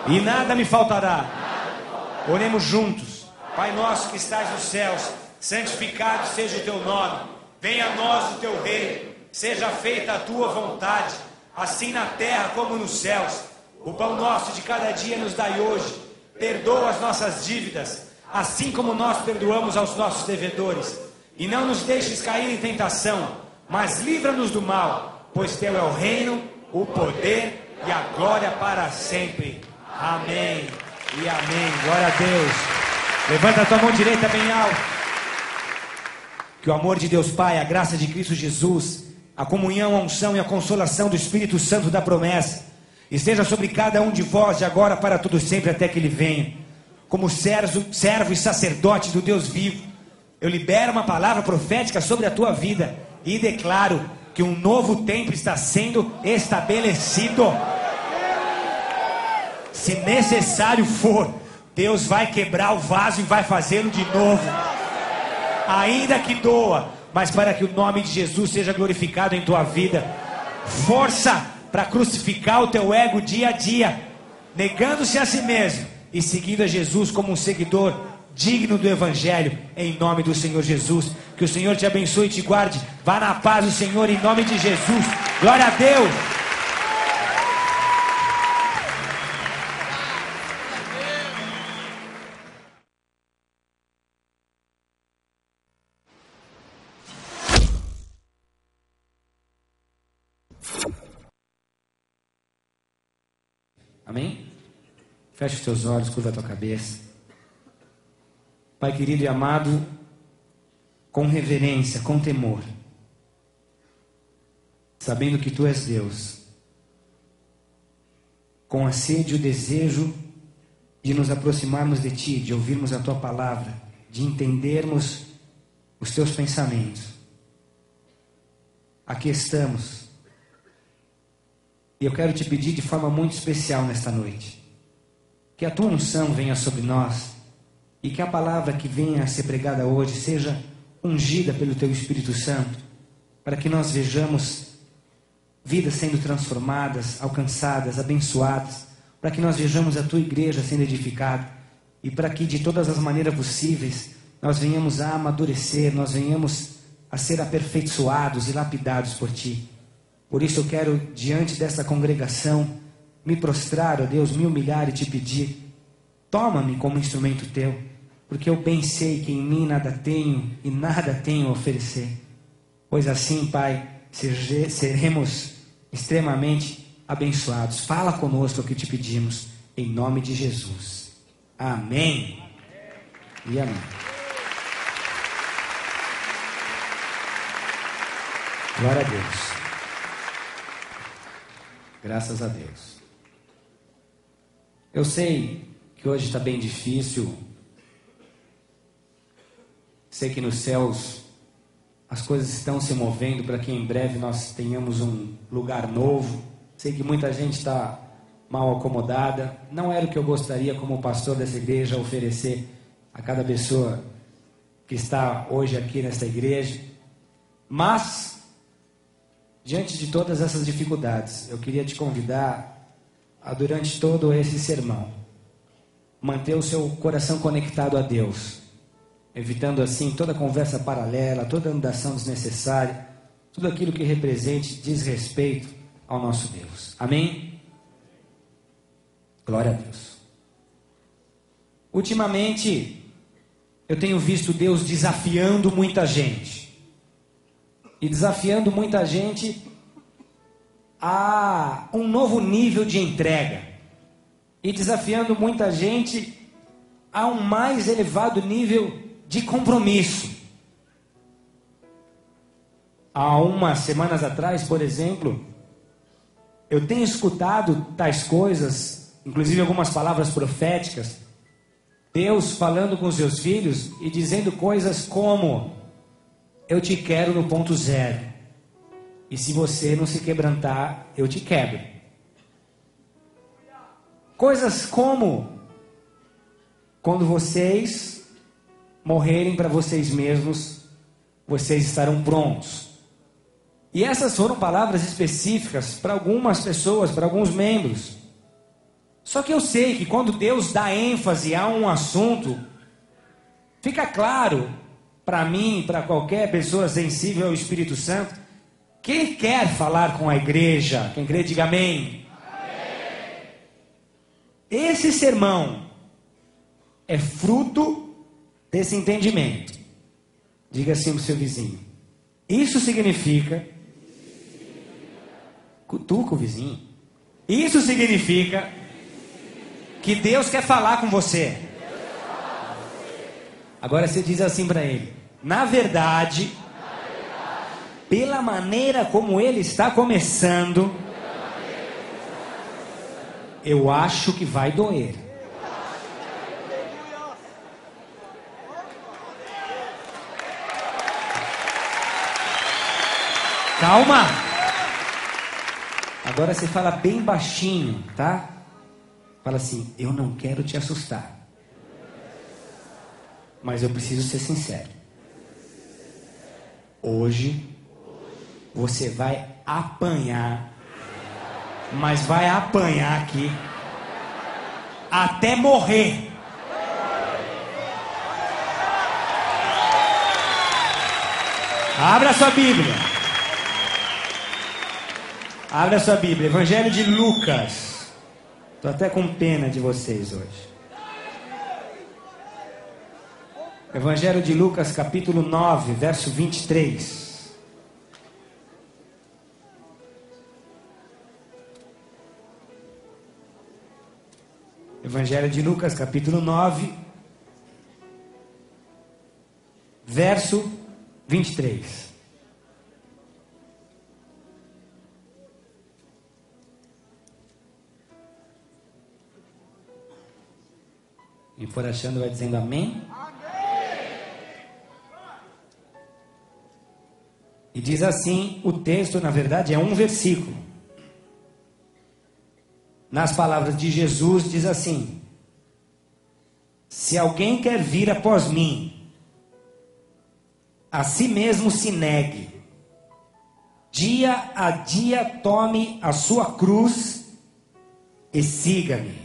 e nada me faltará. Oremos juntos. Pai nosso que estás nos céus, santificado seja o Teu nome. Venha a nós o Teu reino. Seja feita a Tua vontade, assim na terra como nos céus. O pão nosso de cada dia nos dai hoje. Perdoa as nossas dívidas, assim como nós perdoamos aos nossos devedores. E não nos deixes cair em tentação, mas livra-nos do mal, pois Teu é o reino, o poder e a glória para sempre. Amém e amém. Glória a Deus. Levanta a tua mão direita bem alto. Que o amor de Deus Pai, a graça de Cristo Jesus, a comunhão, a unção e a consolação do Espírito Santo da promessa esteja sobre cada um de vós de agora para todo sempre, até que Ele venha. Como servo e sacerdote do Deus vivo, eu libero uma palavra profética sobre a tua vida e declaro que um novo tempo está sendo estabelecido. Se necessário for, Deus vai quebrar o vaso e vai fazê-lo de novo, ainda que doa, mas para que o nome de Jesus seja glorificado em tua vida. Força para crucificar o teu ego dia a dia, negando-se a si mesmo e seguindo a Jesus como um seguidor digno do Evangelho, em nome do Senhor Jesus. Que o Senhor te abençoe e te guarde. Vá na paz do Senhor, em nome de Jesus. Glória a Deus. Amém? Feche os teus olhos, curva a tua cabeça. Pai querido e amado, com reverência, com temor, sabendo que Tu és Deus, com a sede e o desejo de nos aproximarmos de Ti, de ouvirmos a Tua palavra, de entendermos os Teus pensamentos. Aqui estamos. E eu quero te pedir de forma muito especial nesta noite, que a Tua unção venha sobre nós, e que a palavra que venha a ser pregada hoje seja ungida pelo Teu Espírito Santo, para que nós vejamos vidas sendo transformadas, alcançadas, abençoadas, para que nós vejamos a Tua igreja sendo edificada, e para que de todas as maneiras possíveis nós venhamos a amadurecer, nós venhamos a ser aperfeiçoados e lapidados por Ti. Por isso eu quero, diante dessa congregação, me prostrar, ó Deus, me humilhar e Te pedir: toma-me como instrumento Teu, porque eu bem sei que em mim nada tenho e nada tenho a oferecer. Pois assim, Pai, seremos extremamente abençoados. Fala conosco o que Te pedimos, em nome de Jesus. Amém e amém. Glória a Deus. Graças a Deus. Eu sei que hoje está bem difícil. Sei que nos céus as coisas estão se movendo para que em breve nós tenhamos um lugar novo. Sei que muita gente está mal acomodada. Não era o que eu gostaria como pastor dessa igreja oferecer a cada pessoa que está hoje aqui nesta igreja. Mas, diante de todas essas dificuldades, eu queria te convidar a, durante todo esse sermão, manter o seu coração conectado a Deus, evitando assim toda conversa paralela, toda andação desnecessária, tudo aquilo que represente desrespeito ao nosso Deus. Amém? Glória a Deus. Ultimamente, eu tenho visto Deus desafiando muita gente. E desafiando muita gente a um novo nível de entrega. E desafiando muita gente a um mais elevado nível de compromisso. Há umas semanas atrás, por exemplo, eu tenho escutado tais coisas, inclusive algumas palavras proféticas, Deus falando com os seus filhos e dizendo coisas como: eu te quero no ponto zero, e se você não se quebrantar, eu te quebro. Coisas como: quando vocês morrerem para vocês mesmos, vocês estarão prontos. E essas foram palavras específicas para algumas pessoas, para alguns membros. Só que eu sei que quando Deus dá ênfase a um assunto, fica claro para mim, para qualquer pessoa sensível ao Espírito Santo, que Ele quer falar com a igreja. Quem crê, diga amém. Amém. Esse sermão é fruto desse entendimento. Diga assim para o seu vizinho: isso significa... Cutuca o vizinho. Isso significa que Deus quer falar com você. Agora você diz assim para ele: na verdade, pela maneira como ele está começando, eu acho que vai doer. Calma. Agora você fala bem baixinho, tá? Fala assim: eu não quero te assustar, mas eu preciso ser sincero. Hoje você vai apanhar, mas vai apanhar aqui até morrer. Abra sua Bíblia. Abra sua Bíblia, Evangelho de Lucas. Estou até com pena de vocês hoje. Evangelho de Lucas, capítulo 9, verso 23. Evangelho de Lucas, capítulo 9, verso 23. Quem for achando vai dizendo amém. E diz assim, o texto na verdade é um versículo. Nas palavras de Jesus diz assim: se alguém quer vir após mim, a si mesmo se negue, dia a dia tome a sua cruz e siga-me.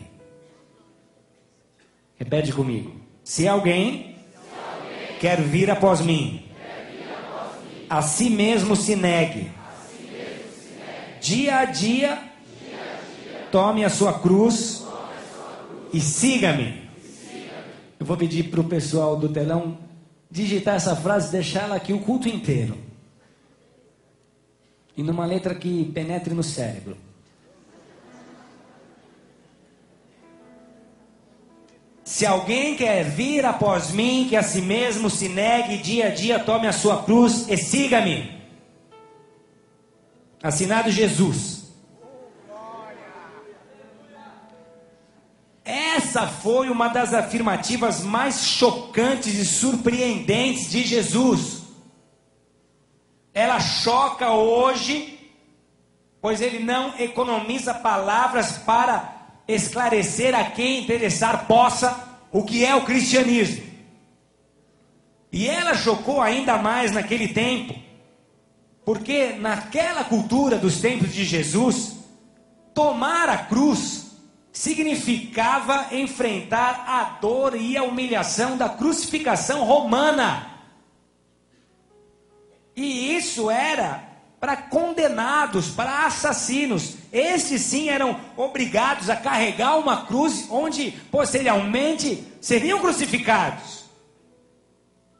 Repete comigo: se alguém quer vir após mim, a si mesmo se negue, dia a dia tome a sua cruz e siga-me. Eu vou pedir para o pessoal do telão digitar essa frase e deixar ela aqui o culto inteiro, e numa letra que penetre no cérebro. Se alguém quer vir após mim, que a si mesmo se negue, dia a dia tome a sua cruz e siga-me. Assinado Jesus. Essa foi uma das afirmativas mais chocantes e surpreendentes de Jesus. Ela choca hoje, pois ele não economiza palavras para esclarecer a quem interessar possa o que é o cristianismo. E ela chocou ainda mais naquele tempo, porque naquela cultura dos tempos de Jesus, tomar a cruz significava enfrentar a dor e a humilhação da crucificação romana. E isso era para condenados, para assassinos. Esses sim eram obrigados a carregar uma cruz, onde posteriormente seriam crucificados.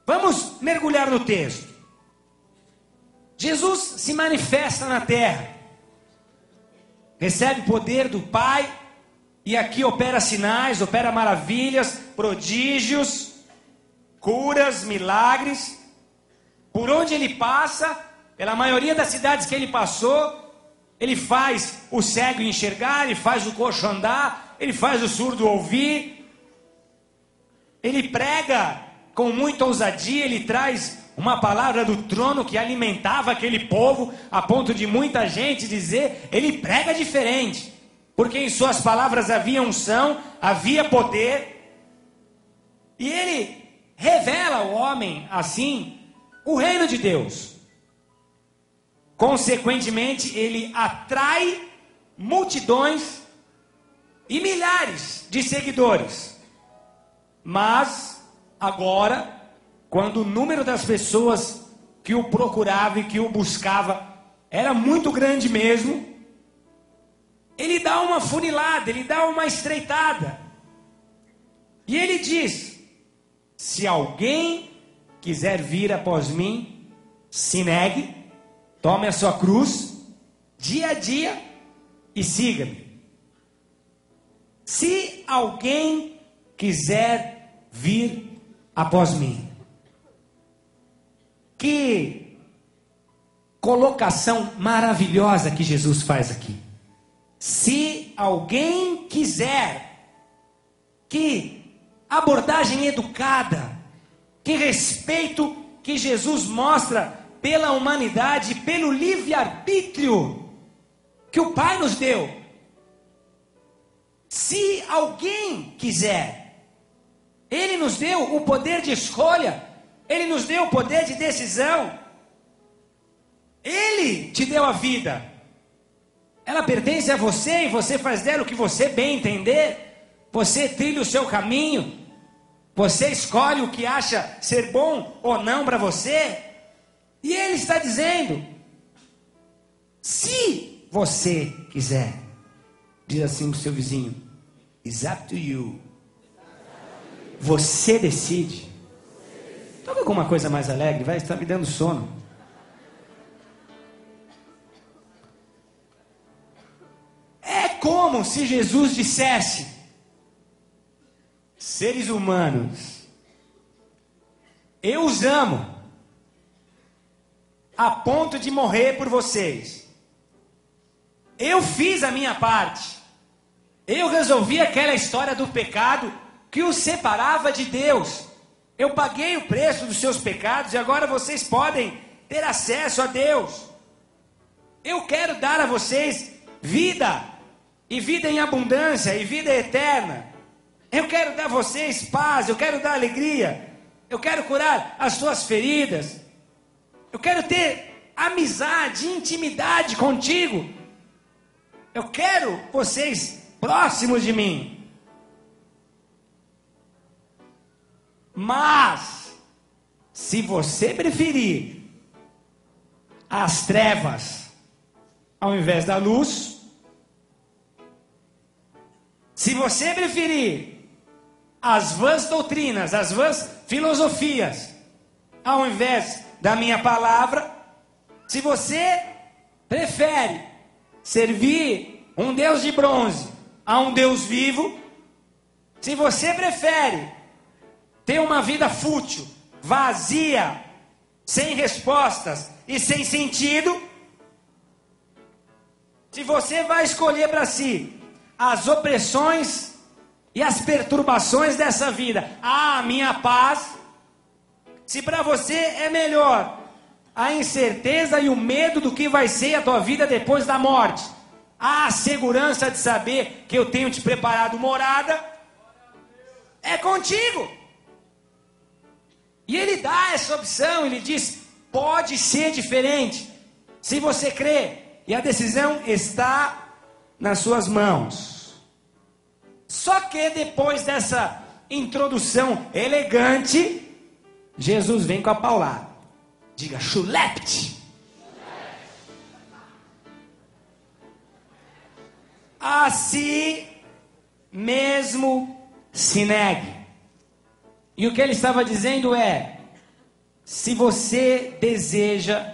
Vamos mergulhar no texto. Jesus se manifesta na terra, recebe poder do Pai, e aqui opera sinais, opera maravilhas, prodígios, curas, milagres. Por onde ele passa, pela maioria das cidades que ele passou, ele faz o cego enxergar, ele faz o coxo andar, ele faz o surdo ouvir. Ele prega com muita ousadia, ele traz uma palavra do trono que alimentava aquele povo, a ponto de muita gente dizer, ele prega diferente, porque em suas palavras havia unção, havia poder, e ele revela ao homem, assim, o reino de Deus. Consequentemente, ele atrai multidões e milhares de seguidores. Mas, agora, quando o número das pessoas que o procurava e que o buscava era muito grande mesmo, ele dá uma funilada, ele dá uma estreitada. E ele diz: se alguém quiser vir após mim, se negue, tome a sua cruz, dia a dia, e siga-me. Se alguém quiser vir após mim. Que colocação maravilhosa que Jesus faz aqui. Se alguém quiser, que abordagem educada, que respeito que Jesus mostra pela humanidade, pelo livre-arbítrio que o Pai nos deu. Se alguém quiser, Ele nos deu o poder de escolha, Ele nos deu o poder de decisão, Ele te deu a vida, ela pertence a você e você faz dela o que você bem entender, você trilha o seu caminho, você escolhe o que acha ser bom ou não para você, e Ele está dizendo, se você quiser, diz assim para o seu vizinho, it's up to you, você decide. Toca alguma coisa mais alegre, vai, está me dando sono. É como se Jesus dissesse, seres humanos, eu os amo, a ponto de morrer por vocês. Eu fiz a minha parte. Eu resolvi aquela história do pecado que os separava de Deus. Eu paguei o preço dos seus pecados e agora vocês podem ter acesso a Deus. Eu quero dar a vocês vida, e vida em abundância, e vida eterna. Eu quero dar a vocês paz, eu quero dar alegria, eu quero curar as suas feridas, eu quero ter amizade, intimidade contigo, eu quero vocês próximos de mim. Mas, se você preferir as trevas ao invés da luz, se você preferir as vãs doutrinas, as vãs filosofias, ao invés da minha palavra, se você prefere servir um Deus de bronze a um Deus vivo, se você prefere ter uma vida fútil, vazia, sem respostas e sem sentido, se você vai escolher para si as opressões e as perturbações dessa vida, a minha paz, se para você é melhor a incerteza e o medo do que vai ser a tua vida depois da morte, a segurança de saber que eu tenho te preparado morada, é contigo. E ele dá essa opção, ele diz, pode ser diferente, se você crê, e a decisão está nas suas mãos. Só que depois dessa introdução elegante, Jesus vem com a paulada. Diga, chulepte. A si mesmo se negue. E o que ele estava dizendo é, se você deseja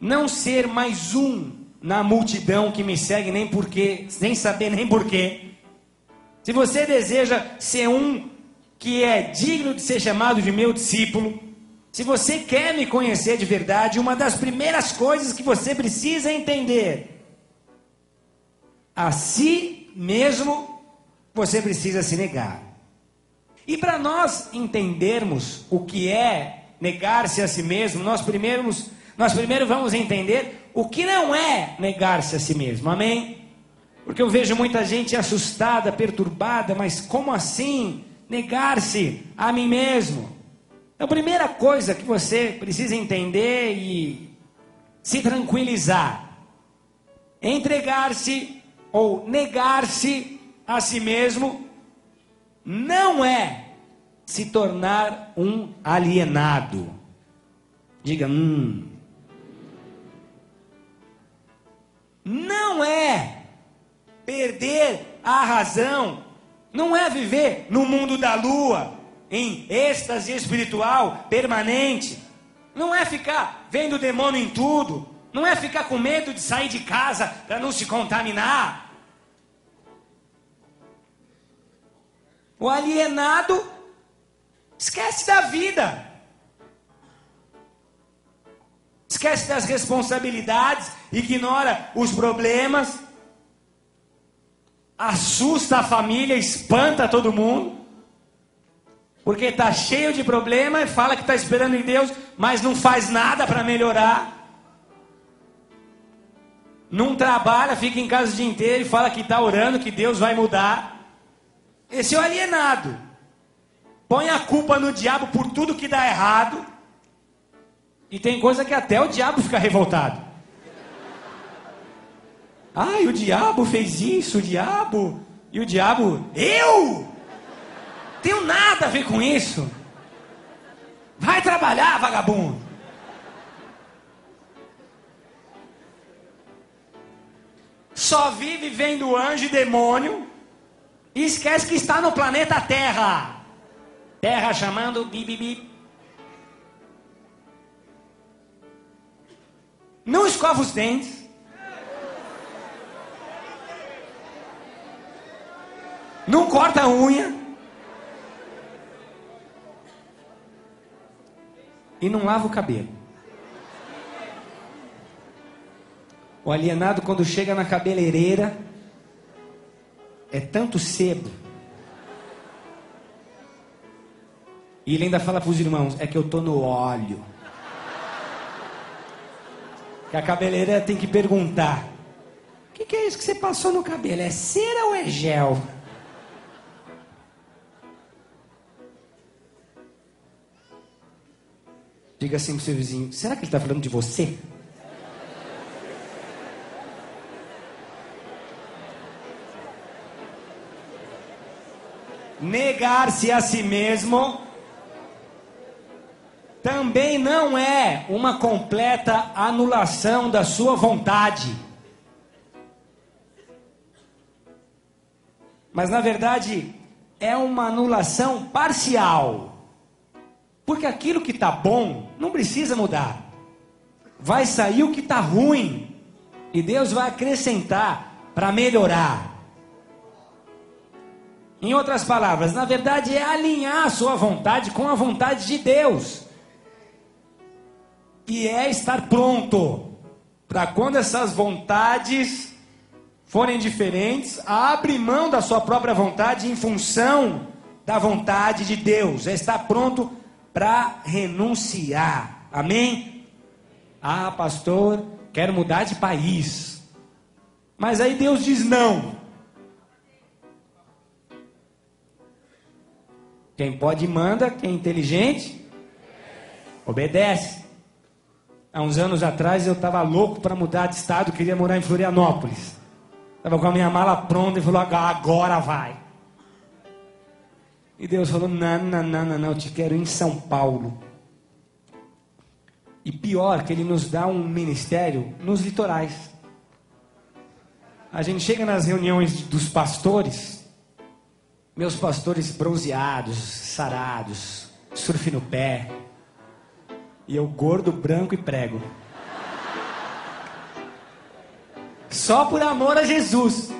não ser mais um na multidão que me segue, sem saber nem porquê, se você deseja ser um que é digno de ser chamado de meu discípulo, se você quer me conhecer de verdade, uma das primeiras coisas que você precisa entender, a si mesmo você precisa se negar. E para nós entendermos o que é negar-se a si mesmo, nós primeiro vamos entender o que não é negar-se a si mesmo, amém? Porque eu vejo muita gente assustada, perturbada, mas como assim negar-se a mim mesmo? A primeira coisa que você precisa entender e se tranquilizar, entregar-se ou negar-se a si mesmo não é se tornar um alienado. Diga, Não é perder a razão, não é viver no mundo da lua, em êxtase espiritual permanente, não é ficar vendo o demônio em tudo, não é ficar com medo de sair de casa para não se contaminar. O alienado esquece da vida, esquece das responsabilidades, ignora os problemas, assusta a família, espanta todo mundo, porque está cheio de problema e fala que está esperando em Deus, mas não faz nada para melhorar. Não trabalha, fica em casa o dia inteiro e fala que está orando, que Deus vai mudar. Esse é o alienado. Põe a culpa no diabo por tudo que dá errado. E tem coisa que até o diabo fica revoltado. Ai, o diabo fez isso, o diabo. E o diabo, eu? Tenho nada a ver com isso. Vai trabalhar, vagabundo. Só vive vendo anjo e demônio e esquece que está no planeta Terra. Terra chamando bibibi. Não escova os dentes. Não corta a unha. E não lava o cabelo. O alienado, quando chega na cabeleireira, é tanto sebo. E ele ainda fala para os irmãos, é que eu estou no óleo. Que a cabeleireira tem que perguntar, o que é isso que você passou no cabelo? É cera ou é gel? Diga assim pro seu vizinho, será que ele está falando de você? Negar-se a si mesmo também não é uma completa anulação da sua vontade. Mas na verdade é uma anulação parcial. Porque aquilo que está bom não precisa mudar. Vai sair o que está ruim. E Deus vai acrescentar para melhorar. Em outras palavras, na verdade é alinhar a sua vontade com a vontade de Deus. E é estar pronto para quando essas vontades forem diferentes, abrir mão da sua própria vontade em função da vontade de Deus. É estar pronto para renunciar. Amém? Ah, pastor, quero mudar de país. Mas aí Deus diz não. Quem pode manda, quem é inteligente Obedece. Há uns anos atrás eu estava louco para mudar de estado, queria morar em Florianópolis. Estava com a minha mala pronta e falou, agora vai. E Deus falou, não, eu te quero em São Paulo. E pior, que Ele nos dá um ministério nos litorais. A gente chega nas reuniões dos pastores, meus pastores bronzeados, sarados, surf no pé, e eu gordo, branco e prego. Só por amor a Jesus.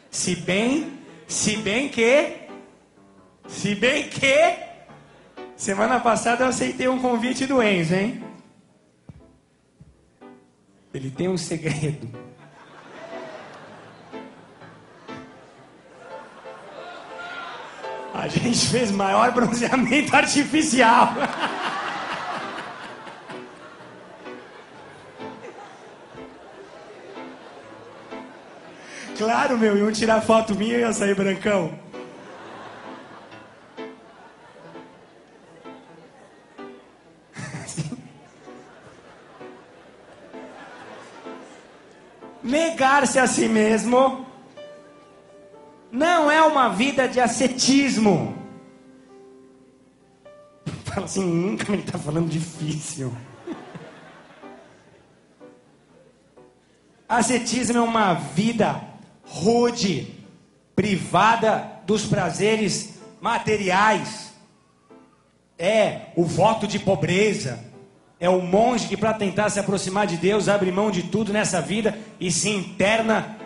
Se bem que, semana passada eu aceitei um convite do Enzo, hein? Ele tem um segredo. A gente fez maior bronzeamento artificial. Claro, meu, iam tirar foto minha e ia sair brancão. Negar-se a si mesmo não é uma vida de ascetismo. Fala assim, nunca ele está falando difícil. Ascetismo é uma vida rude, privada dos prazeres materiais. É o voto de pobreza. É o monge que, para tentar se aproximar de Deus, abre mão de tudo nessa vida e se interna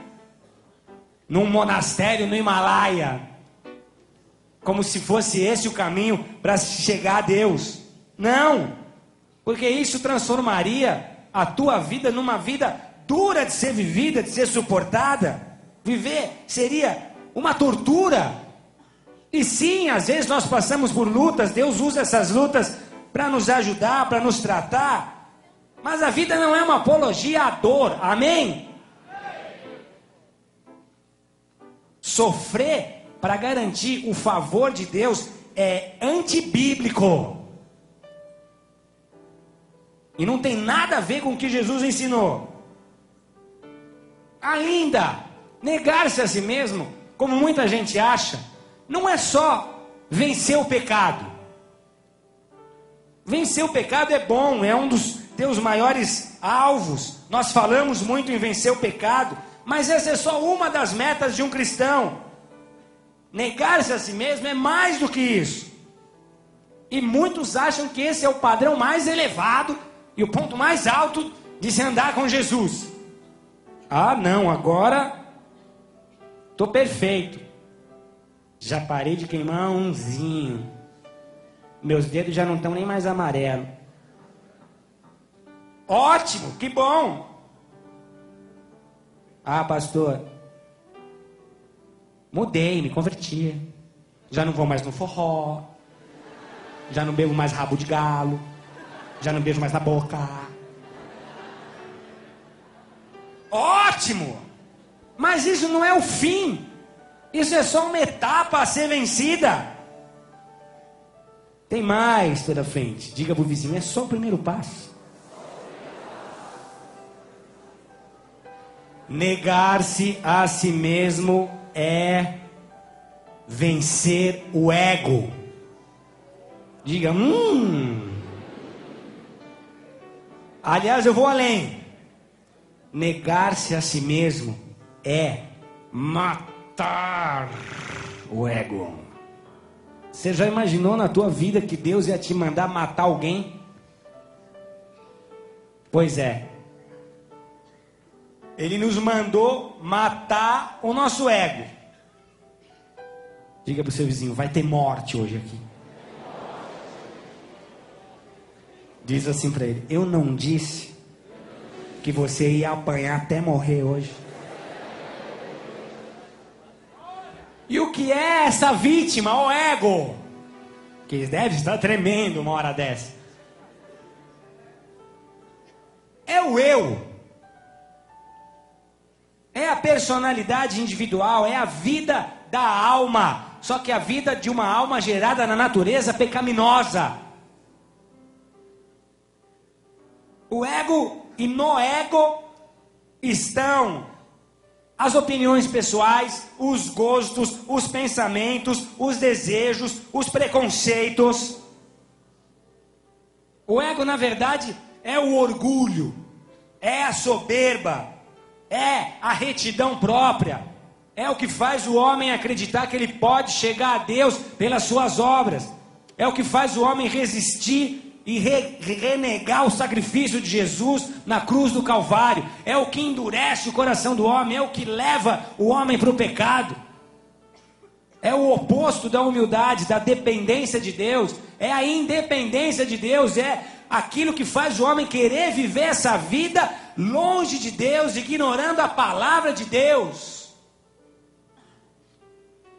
num monastério no Himalaia, como se fosse esse o caminho para chegar a Deus. Não, porque isso transformaria a tua vida numa vida dura de ser vivida, de ser suportada. Viver seria uma tortura. E sim, às vezes nós passamos por lutas, Deus usa essas lutas para nos ajudar, para nos tratar. Mas a vida não é uma apologia à dor, amém? Sofrer para garantir o favor de Deus é antibíblico. E não tem nada a ver com o que Jesus ensinou. Ainda, negar-se a si mesmo, como muita gente acha, não é só vencer o pecado. Vencer o pecado é bom, é um dos teus maiores alvos. Nós falamos muito em vencer o pecado, mas essa é só uma das metas de um cristão. Negar-se a si mesmo é mais do que isso. E muitos acham que esse é o padrão mais elevado e o ponto mais alto de se andar com Jesus. Ah, não, agora estou perfeito. Já parei de queimar umzinho. Meus dedos já não estão nem mais amarelos. Ótimo, que bom. Ah, pastor, mudei, me converti. Já não vou mais no forró. Já não bebo mais rabo de galo. Já não beijo mais na boca. Ótimo! Mas isso não é o fim. Isso é só uma etapa a ser vencida. Tem mais pela frente. Diga pro vizinho, é só o primeiro passo. Negar-se a si mesmo é vencer o ego. Diga, Aliás, eu vou além. Negar-se a si mesmo é matar o ego. Você já imaginou na tua vida que Deus ia te mandar matar alguém? Pois é. Ele nos mandou matar o nosso ego. Diga para o seu vizinho, vai ter morte hoje aqui. Diz assim para ele, eu não disse que você ia apanhar até morrer hoje. E o que é essa vítima, o ego? Que deve estar tremendo uma hora dessa. É o eu. É a personalidade individual, é a vida da alma. Só que a vida de uma alma gerada na natureza pecaminosa. O ego e no ego estão as opiniões pessoais, os gostos, os pensamentos, os desejos, os preconceitos. O ego, na verdade, é o orgulho, é a soberba, é a retidão própria, é o que faz o homem acreditar que ele pode chegar a Deus pelas suas obras, é o que faz o homem resistir e renegar o sacrifício de Jesus na cruz do Calvário, é o que endurece o coração do homem, é o que leva o homem para o pecado, é o oposto da humildade, da dependência de Deus, é a independência de Deus, é aquilo que faz o homem querer viver essa vida longe de Deus, ignorando a palavra de Deus.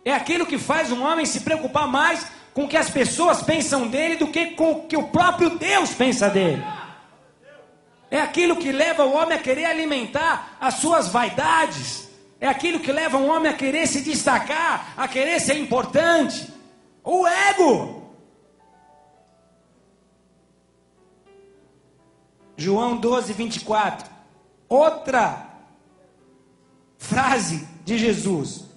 É aquilo que faz um homem se preocupar mais com o que as pessoas pensam dele do que com o que o próprio Deus pensa dele. É aquilo que leva o homem a querer alimentar as suas vaidades. É aquilo que leva um homem a querer se destacar, a querer ser importante. O ego. João 12, 24. Outra frase de Jesus.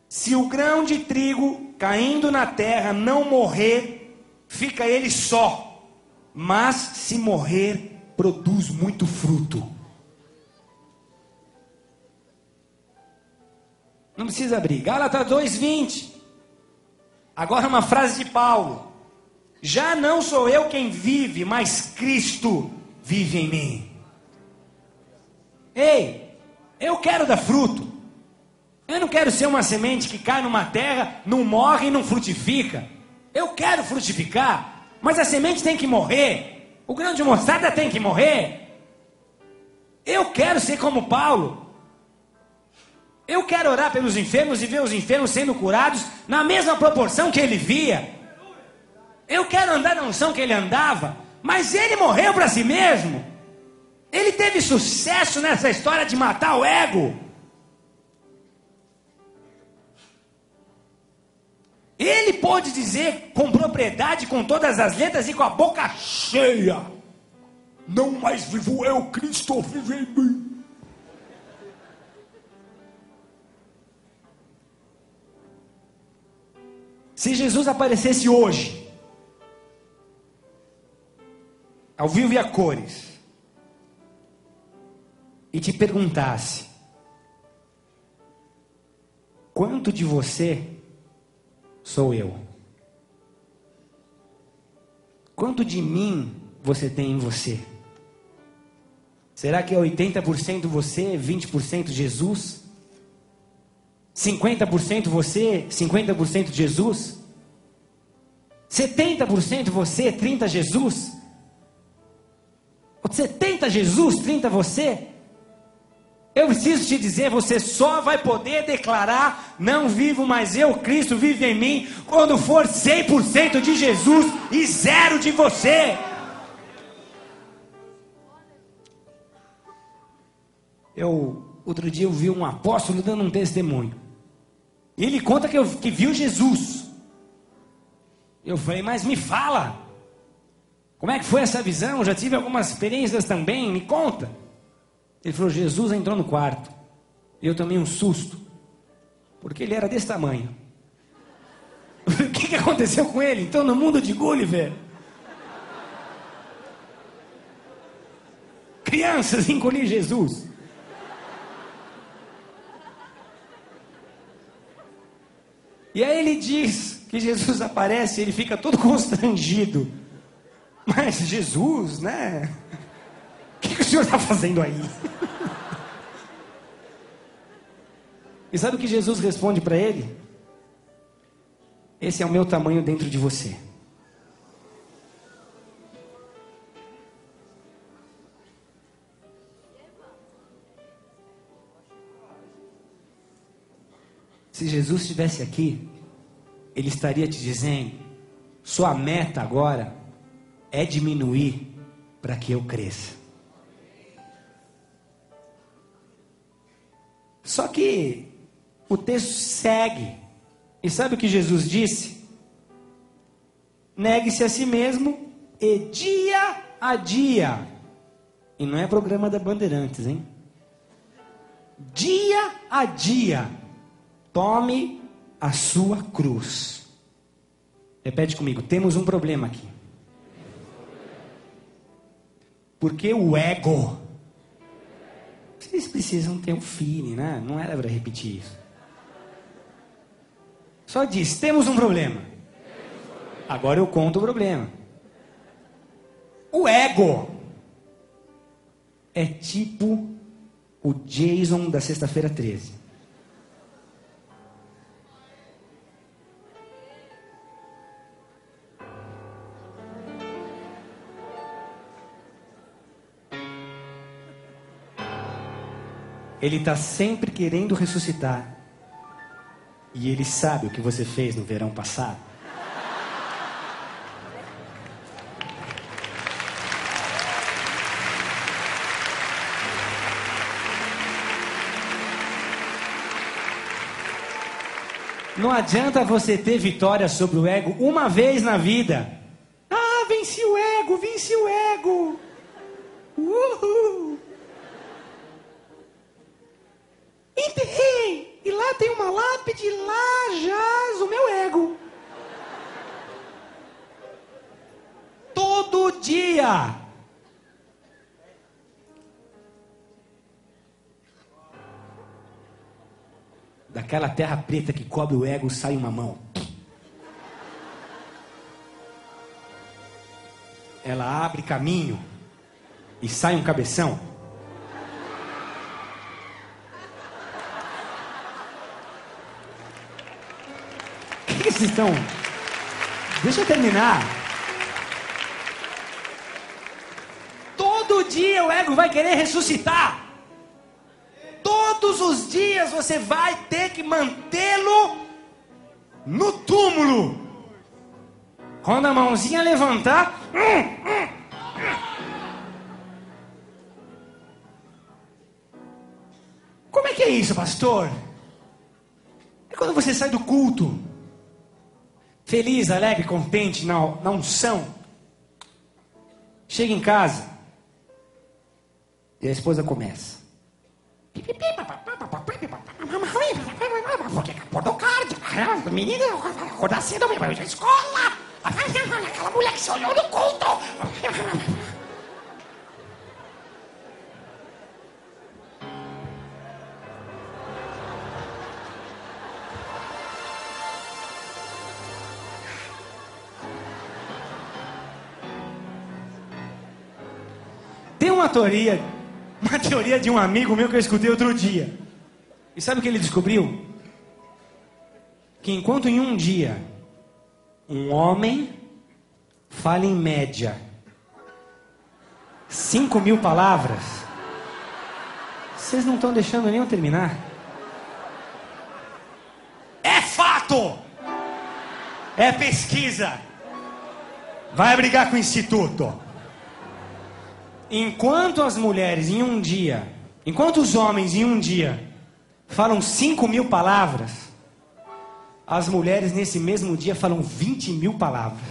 Se o grão de trigo caindo na terra não morrer, fica ele só. Mas se morrer, produz muito fruto. Não precisa abrir. Gálatas 2:20. Agora uma frase de Paulo. Já não sou eu quem vive, mas Cristo vive em mim. Ei, eu quero dar fruto. Eu não quero ser uma semente que cai numa terra, não morre e não frutifica. Eu quero frutificar, mas a semente tem que morrer. O grão de mostarda tem que morrer. Eu quero ser como Paulo. Eu quero orar pelos enfermos e ver os enfermos sendo curados na mesma proporção que ele via. Eu quero andar na unção que ele andava, mas ele morreu para si mesmo. Ele teve sucesso nessa história de matar o ego. Ele pôde dizer com propriedade, com todas as letras e com a boca cheia: não mais vivo eu, Cristo vive em mim. Se Jesus aparecesse hoje, ao vivo e a cores, e te perguntasse: quanto de você sou eu? Quanto de mim você tem em você? Será que é 80% você, 20% Jesus? 50% você, 50% Jesus? 70% você, 30% Jesus? Ou 70% Jesus, 30% você? Eu preciso te dizer, você só vai poder declarar: não vivo mais eu, Cristo vive em mim, quando for 100% de Jesus e 0% de você. Outro dia eu vi um apóstolo dando um testemunho. E ele conta que viu Jesus. Eu falei: mas me fala, como é que foi essa visão? Eu já tive algumas experiências também, me conta. Ele falou: Jesus entrou no quarto. Eu tomei um susto, porque ele era desse tamanho. O que aconteceu com ele? Então, no mundo de Gulliver, crianças engolir Jesus. E aí ele diz que Jesus aparece, ele fica todo constrangido. Mas Jesus, né? O que o senhor está fazendo aí? E sabe o que Jesus responde para ele? Esse é o meu tamanho dentro de você. Se Jesus estivesse aqui, ele estaria te dizendo: sua meta agora é diminuir para que eu cresça. Só que o texto segue. E sabe o que Jesus disse? Negue-se a si mesmo e dia a dia E não é programa da Bandeirantes, hein? Dia a dia, tome a sua cruz. Repete comigo, temos um problema aqui. Porque o ego... Vocês precisam ter um feeling, né? Não era para repetir isso. Só diz, temos um problema. Agora eu conto o problema. O ego é tipo o Jason da sexta-feira 13. Ele está sempre querendo ressuscitar. E ele sabe o que você fez no verão passado. Não adianta você ter vitória sobre o ego uma vez na vida. Ah, venci o ego, venci o ego. Uhul. Enterrei. E lá tem uma lápide, lá jaz o meu ego. Todo dia. Daquela terra preta que cobre o ego sai uma mão. Ela abre caminho e sai um cabeção. O que vocês estão... Deixa eu terminar. Todo dia o ego vai querer ressuscitar. Todos os dias você vai ter que mantê-lo no túmulo. Quando a mãozinha levantar... Como é que é isso, pastor? É quando você sai do culto, feliz, alegre, contente, na unção. Chega em casa e a esposa começa. Porque acordou tarde, menina, acordar cedo, vai pra escola. Aquela mulher que se olhou no culto. Tem uma teoria de um amigo meu que eu escutei outro dia. E sabe o que ele descobriu? Que enquanto em um dia um homem fala em média 5.000 palavras, vocês não estão deixando nem eu terminar. É fato! É pesquisa! Vai brigar com o instituto. Enquanto as mulheres em um dia, enquanto os homens em um dia falam 5.000 palavras, as mulheres nesse mesmo dia falam 20.000 palavras.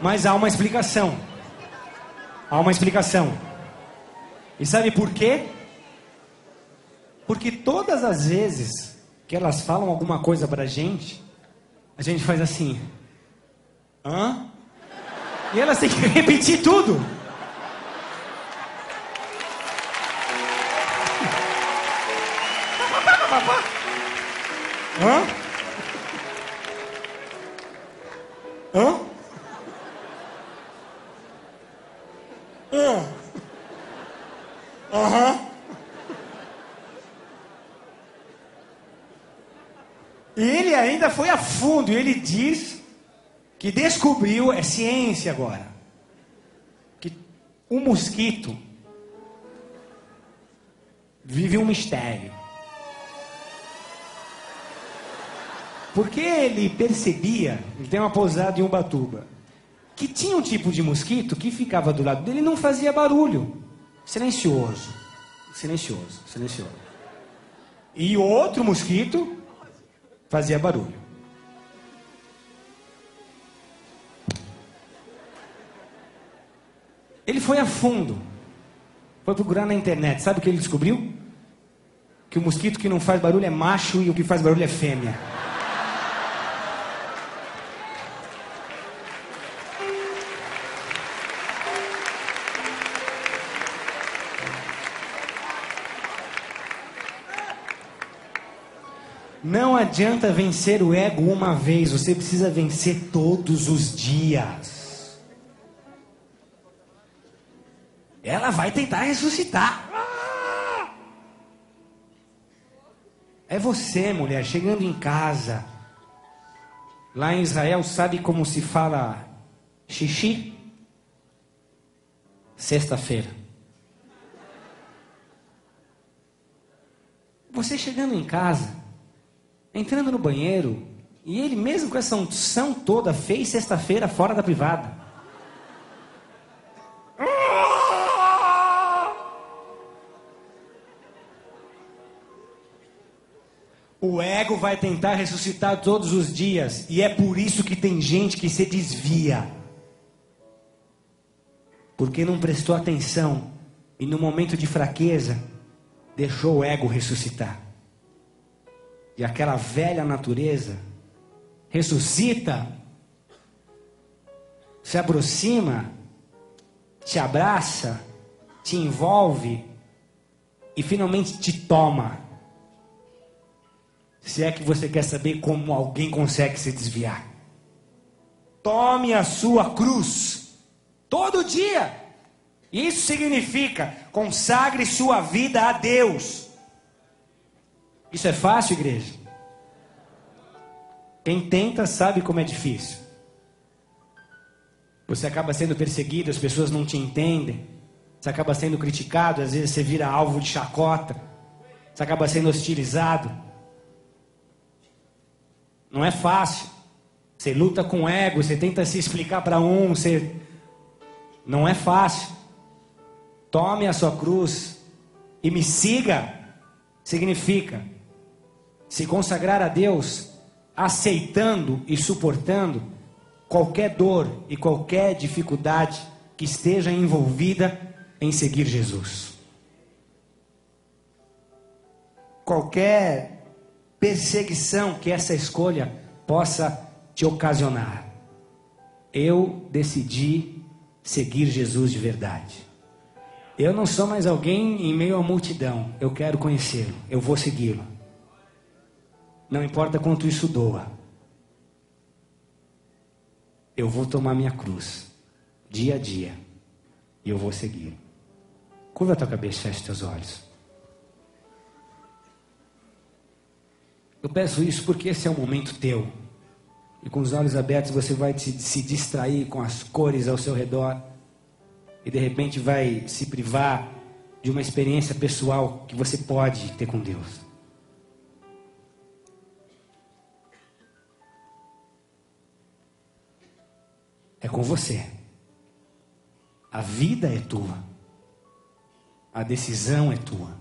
Mas há uma explicação. Há uma explicação. E sabe por quê? Porque todas as vezes que elas falam alguma coisa pra gente, a gente faz assim. Hã? E elas têm que repetir tudo. Hã? Hã? Hã? Aham. E ele ainda foi a fundo, e ele diz que descobriu, é ciência agora, que o mosquito vive um mistério. Porque ele percebia, ele tem uma pousada em Ubatuba, que tinha um tipo de mosquito que ficava do lado dele e não fazia barulho. Silencioso, silencioso, silencioso. E outro mosquito fazia barulho. Ele foi a fundo. Foi procurar na internet. Sabe o que ele descobriu? Que o mosquito que não faz barulho é macho e o que faz barulho é fêmea. Não adianta vencer o ego uma vez, você precisa vencer todos os dias. Ela vai tentar ressuscitar. É você, mulher, chegando em casa. Lá em Israel, sabe como se fala xixi? Sexta-feira. Você chegando em casa, entrando no banheiro, e ele mesmo com essa unção toda fez sexta-feira fora da privada. O ego vai tentar ressuscitar todos os dias, e é por isso que tem gente que se desvia. Porque não prestou atenção, e no momento de fraqueza, deixou o ego ressuscitar. E aquela velha natureza ressuscita, se aproxima, te abraça, te envolve e finalmente te toma. Se é que você quer saber como alguém consegue se desviar. Tome a sua cruz todo dia. Isso significa consagre sua vida a Deus. Isso é fácil, igreja? Quem tenta sabe como é difícil. Você acaba sendo perseguido, as pessoas não te entendem. Você acaba sendo criticado, às vezes você vira alvo de chacota. Você acaba sendo hostilizado. Não é fácil. Você luta com o ego, você tenta se explicar para você... Não é fácil. Tome a sua cruz e me siga. Significa se consagrar a Deus, aceitando e suportando qualquer dor e qualquer dificuldade que esteja envolvida em seguir Jesus. Qualquer perseguição que essa escolha possa te ocasionar. Eu decidi seguir Jesus de verdade. Eu não sou mais alguém em meio à multidão. Eu quero conhecê-lo. Eu vou segui-lo. Não importa quanto isso doa. Eu vou tomar minha cruz, dia a dia, e eu vou segui-lo. Curva a tua cabeça e feche teus olhos. Eu peço isso porque esse é um momento teu. E com os olhos abertos você vai se distrair com as cores ao seu redor. E de repente vai se privar de uma experiência pessoal que você pode ter com Deus. É com você. A vida é tua. A decisão é tua.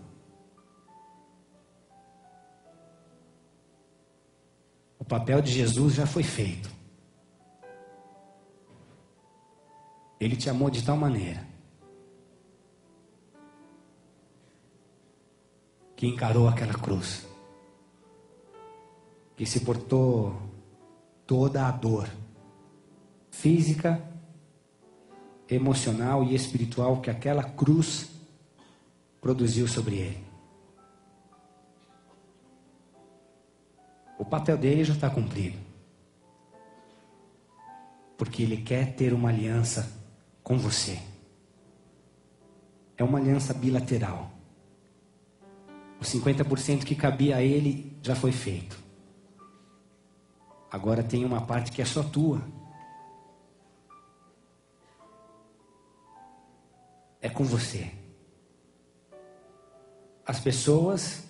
O papel de Jesus já foi feito. Ele te amou de tal maneira que encarou aquela cruz, que se portou toda a dor física, emocional e espiritual que aquela cruz produziu sobre ele. O papel dele já está cumprido. Porque ele quer ter uma aliança com você. É uma aliança bilateral. Os 50% que cabia a ele já foi feito. Agora tem uma parte que é só tua. É com você. As pessoas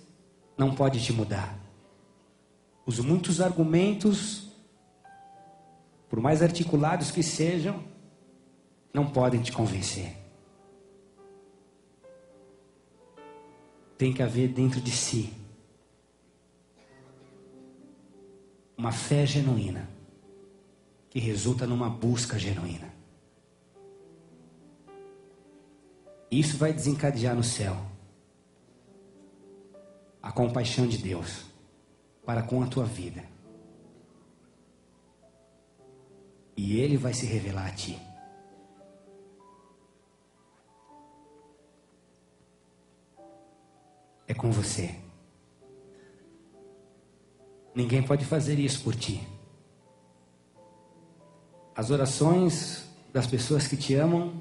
não podem te mudar. Os muitos argumentos, por mais articulados que sejam, não podem te convencer. Tem que haver dentro de si uma fé genuína, que resulta numa busca genuína. Isso vai desencadear no céu a compaixão de Deus para com a tua vida. E Ele vai se revelar a ti. É com você. Ninguém pode fazer isso por ti. As orações das pessoas que te amam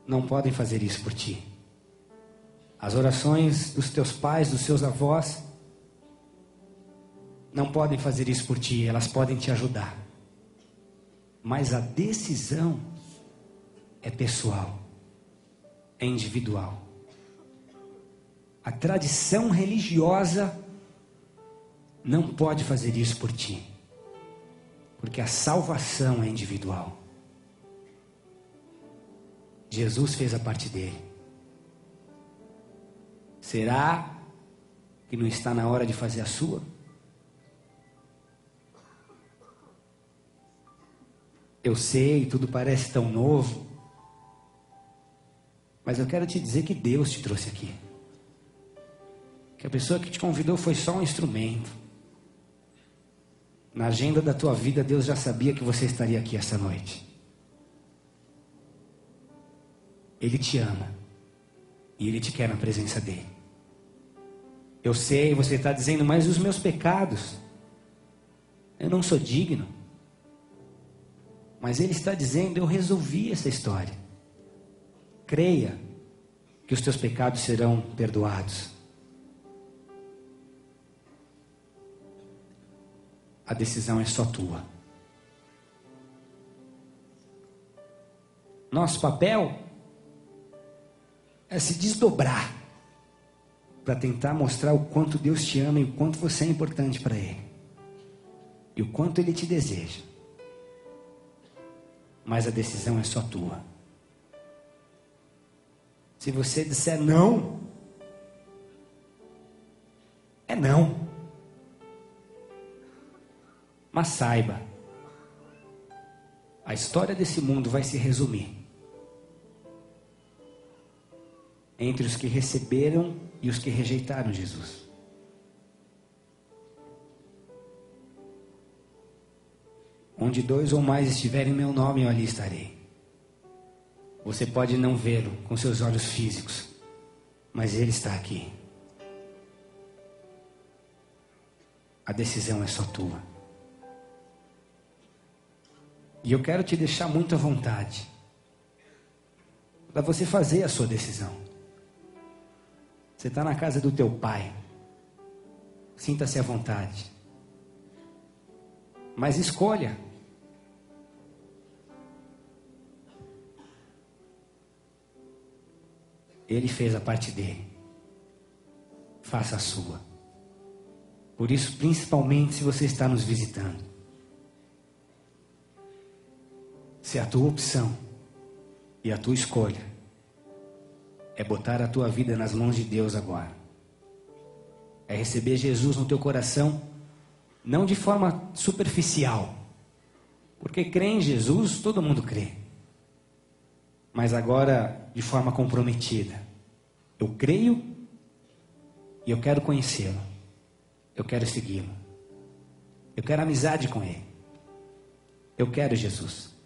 não podem fazer isso por ti. As orações dos teus pais, dos seus avós, não podem fazer isso por ti. Elas podem te ajudar. Mas a decisão é pessoal, é individual. A tradição religiosa não pode fazer isso por ti, porque a salvação é individual. Jesus fez a parte dele. Será que não está na hora de fazer a sua? Eu sei, tudo parece tão novo, mas eu quero te dizer que Deus te trouxe aqui. Que a pessoa que te convidou foi só um instrumento. Na agenda da tua vida, Deus já sabia que você estaria aqui essa noite. Ele te ama e Ele te quer na presença dEle. Eu sei, você está dizendo, mas os meus pecados, eu não sou digno. Mas Ele está dizendo, eu resolvi essa história. Creia que os teus pecados serão perdoados. A decisão é só tua. Nosso papel é se desdobrar para tentar mostrar o quanto Deus te ama e o quanto você é importante para Ele. E o quanto Ele te deseja. Mas a decisão é só tua. Se você disser não, é não. Mas saiba, a história desse mundo vai se resumir entre os que receberam e os que rejeitaram Jesus. Onde 2 ou mais estiverem em meu nome, eu ali estarei. Você pode não vê-lo com seus olhos físicos, mas Ele está aqui. A decisão é só tua. E eu quero te deixar muito à vontade para você fazer a sua decisão. Você está na casa do teu pai. Sinta-se à vontade. Mas escolha. Ele fez a parte dele. Faça a sua. Por isso, principalmente se você está nos visitando. Se a tua opção e a tua escolha é botar a tua vida nas mãos de Deus agora, é receber Jesus no teu coração, não de forma superficial, porque crer em Jesus, todo mundo crê, mas agora de forma comprometida. Eu creio e eu quero conhecê-lo, eu quero segui-lo, eu quero amizade com Ele, eu quero Jesus.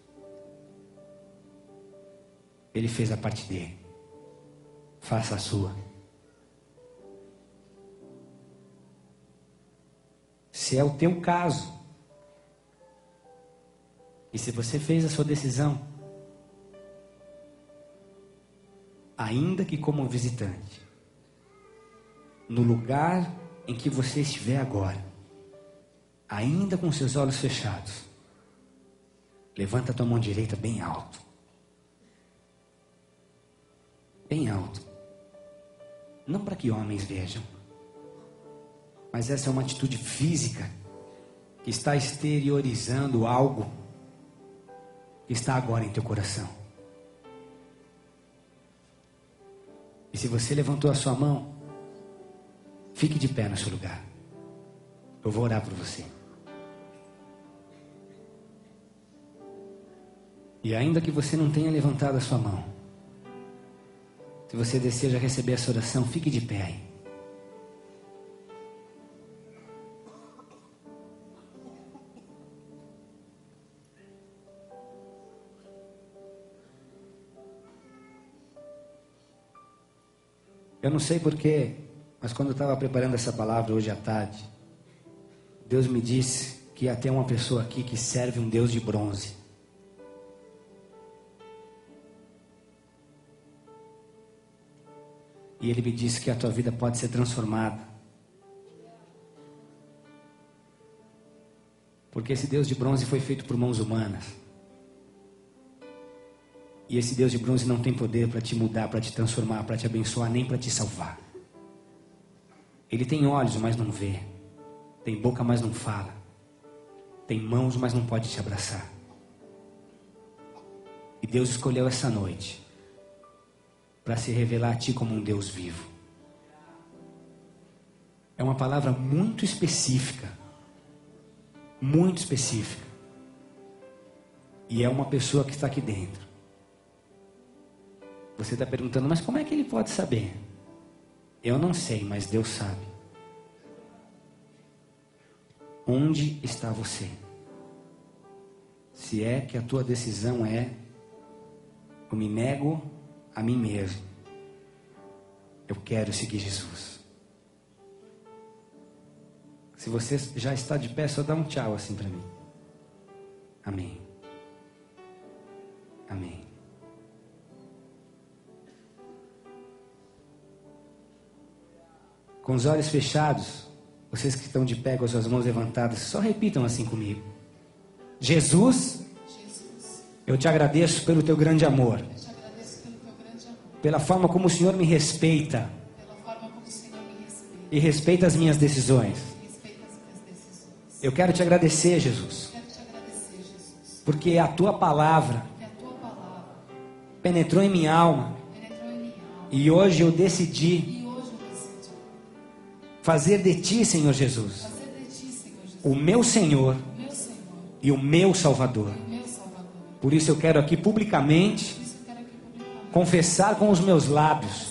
Ele fez a parte dele. Faça a sua. Se é o teu caso, e se você fez a sua decisão, ainda que como visitante, no lugar em que você estiver agora, ainda com seus olhos fechados, levanta a tua mão direita bem alto. Bem alto. Não para que homens vejam, mas essa é uma atitude física que está exteriorizando algo que está agora em teu coração. E se você levantou a sua mão, fique de pé no seu lugar. Eu vou orar por você. E ainda que você não tenha levantado a sua mão, se você deseja receber essa oração, fique de pé aí. Eu não sei porquê, mas quando eu estava preparando essa palavra hoje à tarde, Deus me disse que ia ter uma pessoa aqui que serve um Deus de bronze. E Ele me disse que a tua vida pode ser transformada. Porque esse Deus de bronze foi feito por mãos humanas. E esse Deus de bronze não tem poder para te mudar, para te transformar, para te abençoar, nem para te salvar. Ele tem olhos, mas não vê. Tem boca, mas não fala. Tem mãos, mas não pode te abraçar. E Deus escolheu essa noite para se revelar a ti como um Deus vivo. É uma palavra muito específica. Muito específica. E é uma pessoa que está aqui dentro. Você está perguntando, mas como é que ele pode saber? Eu não sei, mas Deus sabe. Onde está você? Se é que a tua decisão é: eu me nego a mim mesmo, eu quero seguir Jesus. Se você já está de pé, só dá um tchau assim para mim. Amém. Amém. Com os olhos fechados, vocês que estão de pé com as suas mãos levantadas, só repitam assim comigo: Jesus, eu te agradeço pelo teu grande amor. Pela forma como o Senhor me respeita. E respeita as minhas decisões. Eu quero te agradecer, Jesus. Porque a tua palavra penetrou em minha alma. E hoje eu decidi fazer de ti, Senhor Jesus, o meu Senhor e o meu Salvador. Por isso eu quero aqui publicamente confessar com os meus lábios,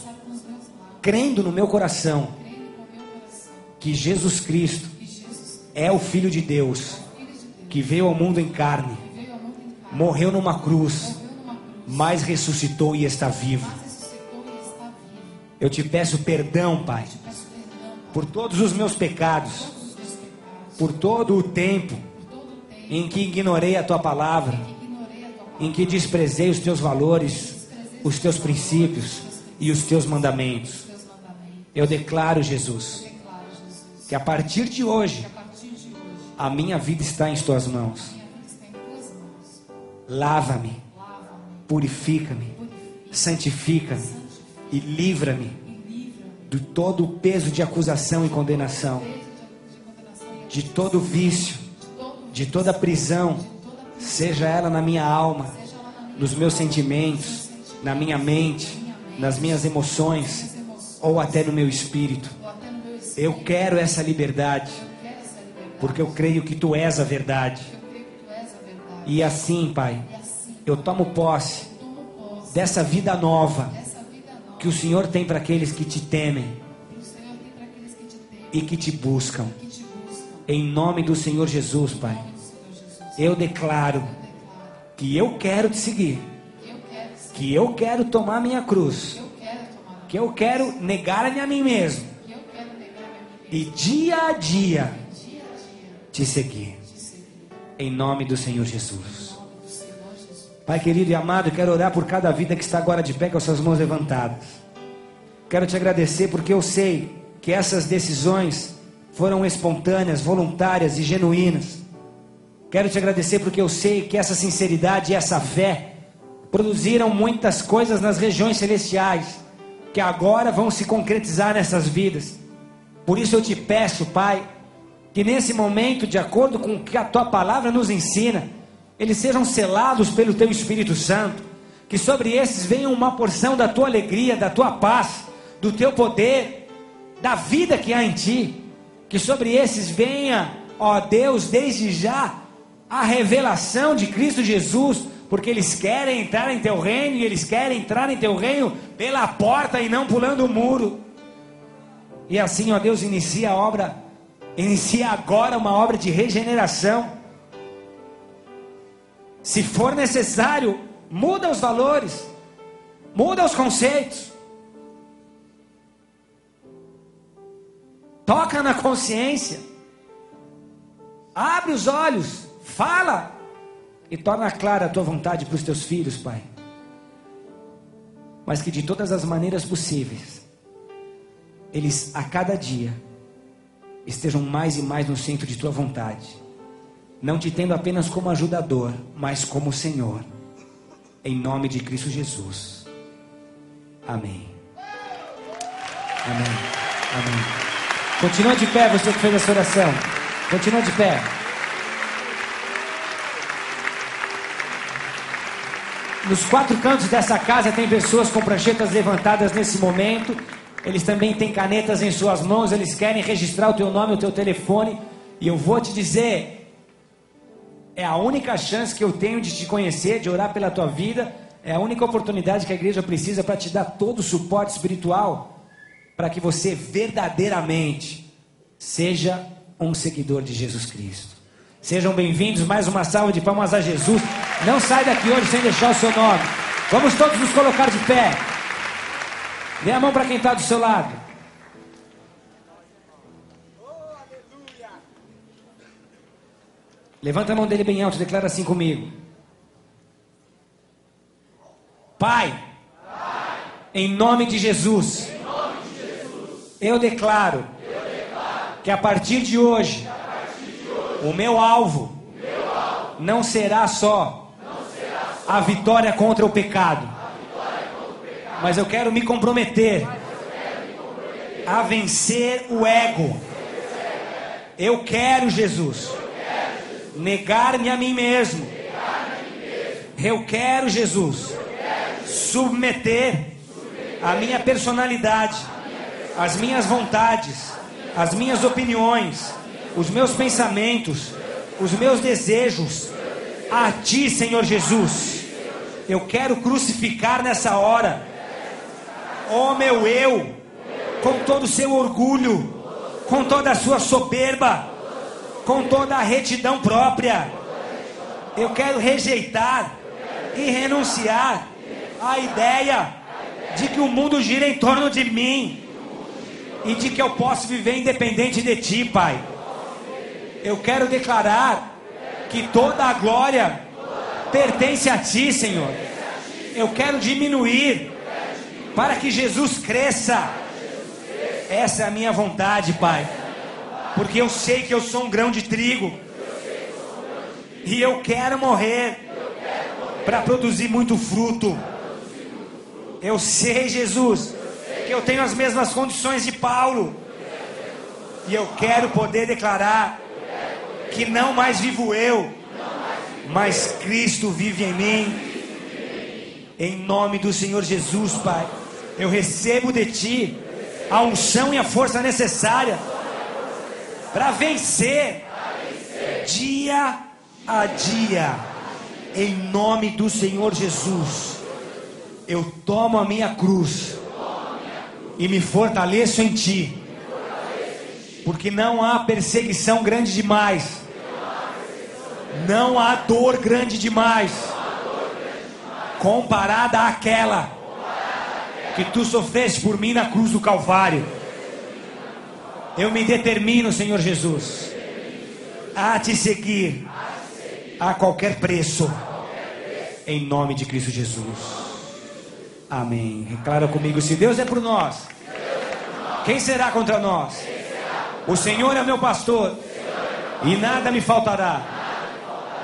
crendo no meu coração, que Jesus Cristo é o Filho de Deus, que veio ao mundo em carne, morreu numa cruz, mas ressuscitou e está vivo. Eu te peço perdão, Pai, por todos os meus pecados, por todo o tempo em que ignorei a tua palavra, em que desprezei os teus valores, os teus princípios e os teus mandamentos. Eu declaro, Jesus, que a partir de hoje a minha vida está em tuas mãos. Lava-me, purifica-me, santifica-me e livra-me de todo o peso de acusação e condenação, de todo vício, de toda prisão, seja ela na minha alma, nos meus sentimentos, na minha mente, nas minhas emoções, ou até no meu espírito. Eu quero essa liberdade, porque eu creio que tu és a verdade. E assim, Pai, eu tomo posse dessa vida nova que o Senhor tem para aqueles que te temem e que te buscam. Em nome do Senhor Jesus, Pai, eu declaro que eu quero te seguir, que eu quero tomar minha cruz, que eu quero negar-me a mim mesmo e dia a dia te seguir. Em nome do Senhor Jesus. Pai querido e amado, eu quero orar por cada vida que está agora de pé com as suas mãos levantadas. Quero te agradecer porque eu sei que essas decisões foram espontâneas, voluntárias e genuínas. Quero te agradecer porque eu sei que essa sinceridade e essa fé produziram muitas coisas nas regiões celestiais, que agora vão se concretizar nessas vidas. Por isso eu te peço, Pai, que nesse momento, de acordo com o que a tua palavra nos ensina, eles sejam selados pelo teu Espírito Santo, que sobre esses venha uma porção da tua alegria, da tua paz, do teu poder, da vida que há em ti, Que sobre esses venha, ó Deus, desde já, a revelação de Cristo Jesus, porque eles querem entrar em teu reino, e eles querem entrar em teu reino pela porta e não pulando o muro. E assim, ó Deus, inicia agora uma obra de regeneração. Se for necessário, muda os valores, muda os conceitos, toca na consciência, abre os olhos, fala e torna clara a tua vontade para os teus filhos, Pai. Mas que de todas as maneiras possíveis, eles a cada dia estejam mais e mais no centro de tua vontade, não te tendo apenas como ajudador, mas como Senhor, em nome de Cristo Jesus. Amém. Amém. Amém. Continua de pé, você que fez essa oração. Continua de pé. Nos 4 cantos dessa casa tem pessoas com pranchetas levantadas nesse momento. Eles também têm canetas em suas mãos. Eles querem registrar o teu nome, o teu telefone. E eu vou te dizer, é a única chance que eu tenho de te conhecer, de orar pela tua vida. É a única oportunidade que a igreja precisa para te dar todo o suporte espiritual, para que você verdadeiramente seja um seguidor de Jesus Cristo. Sejam bem-vindos, mais uma salva de palmas a Jesus. Não sai daqui hoje sem deixar o seu nome. Vamos todos nos colocar de pé. Dê a mão para quem está do seu lado. Levanta a mão dele bem alto, declara assim comigo. Pai, em nome de Jesus, eu declaro que a partir de hoje, o meu alvo não será só a vitória contra o pecado, mas eu quero me comprometer a vencer o ego. Eu quero, Jesus, negar-me a mim mesmo. Eu quero, Jesus, submeter a minha personalidade, as minhas vontades, as minhas opiniões, os meus pensamentos, os meus desejos a Ti, Senhor Jesus. Eu quero crucificar nessa hora, ó meu eu, com todo o seu orgulho, com toda a sua soberba, com toda a retidão própria. Eu quero rejeitar e renunciar à ideia de que o mundo gira em torno de mim e de que eu posso viver independente de Ti, Pai. Eu quero declarar que toda a glória pertence a Ti, Senhor. Eu quero diminuir para que Jesus cresça. Essa é a minha vontade, Pai. Porque eu sei que eu sou um grão de trigo e eu quero morrer para produzir muito fruto. Eu sei, Jesus, que eu tenho as mesmas condições de Paulo, e eu quero poder declarar que não mais vivo eu, mas Cristo vive em mim. Em nome do Senhor Jesus, Pai, eu recebo de Ti a unção e a força necessária para vencer dia a dia. Em nome do Senhor Jesus, eu tomo a minha cruz e me fortaleço em Ti, porque não há perseguição grande demais, não há dor grande demais comparada àquela que Tu sofreste por mim na cruz do Calvário. Eu me determino, Senhor Jesus, a Te seguir a qualquer preço, em nome de Cristo Jesus. Amém. Declara comigo: se Deus é por nós, quem será contra nós? O Senhor é meu pastor e nada me faltará.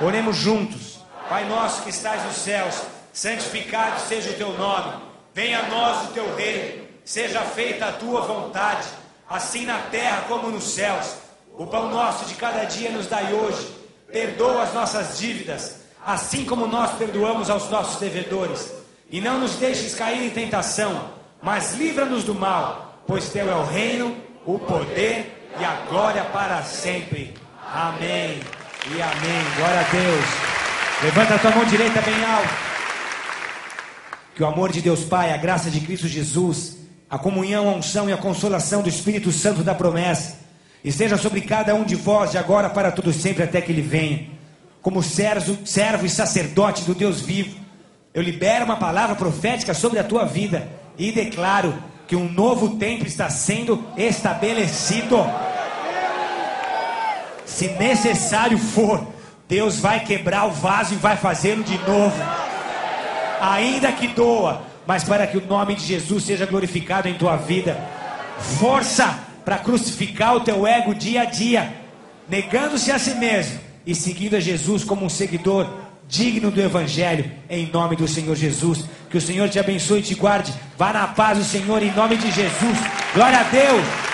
Oremos juntos. Pai nosso que estás nos céus, santificado seja o Teu nome. Venha a nós o Teu reino. Seja feita a Tua vontade, assim na terra como nos céus. O pão nosso de cada dia nos dai hoje. Perdoa as nossas dívidas, assim como nós perdoamos aos nossos devedores. E não nos deixes cair em tentação, mas livra-nos do mal, pois Teu é o reino, o poder e a glória para sempre. Amém e amém. Glória a Deus. Levanta a tua mão direita bem alto. Que o amor de Deus Pai, a graça de Cristo Jesus, a comunhão, a unção e a consolação do Espírito Santo da promessa esteja sobre cada um de vós de agora para todo sempre até que Ele venha. Como servo e sacerdote do Deus vivo, eu libero uma palavra profética sobre a tua vida e declaro que um novo tempo está sendo estabelecido. Se necessário for, Deus vai quebrar o vaso e vai fazê-lo de novo. Ainda que doa, mas para que o nome de Jesus seja glorificado em tua vida. Força para crucificar o teu ego dia a dia, negando-se a si mesmo e seguindo a Jesus como um seguidor digno do Evangelho, em nome do Senhor Jesus. Que o Senhor te abençoe e te guarde. Vá na paz do Senhor em nome de Jesus. Glória a Deus.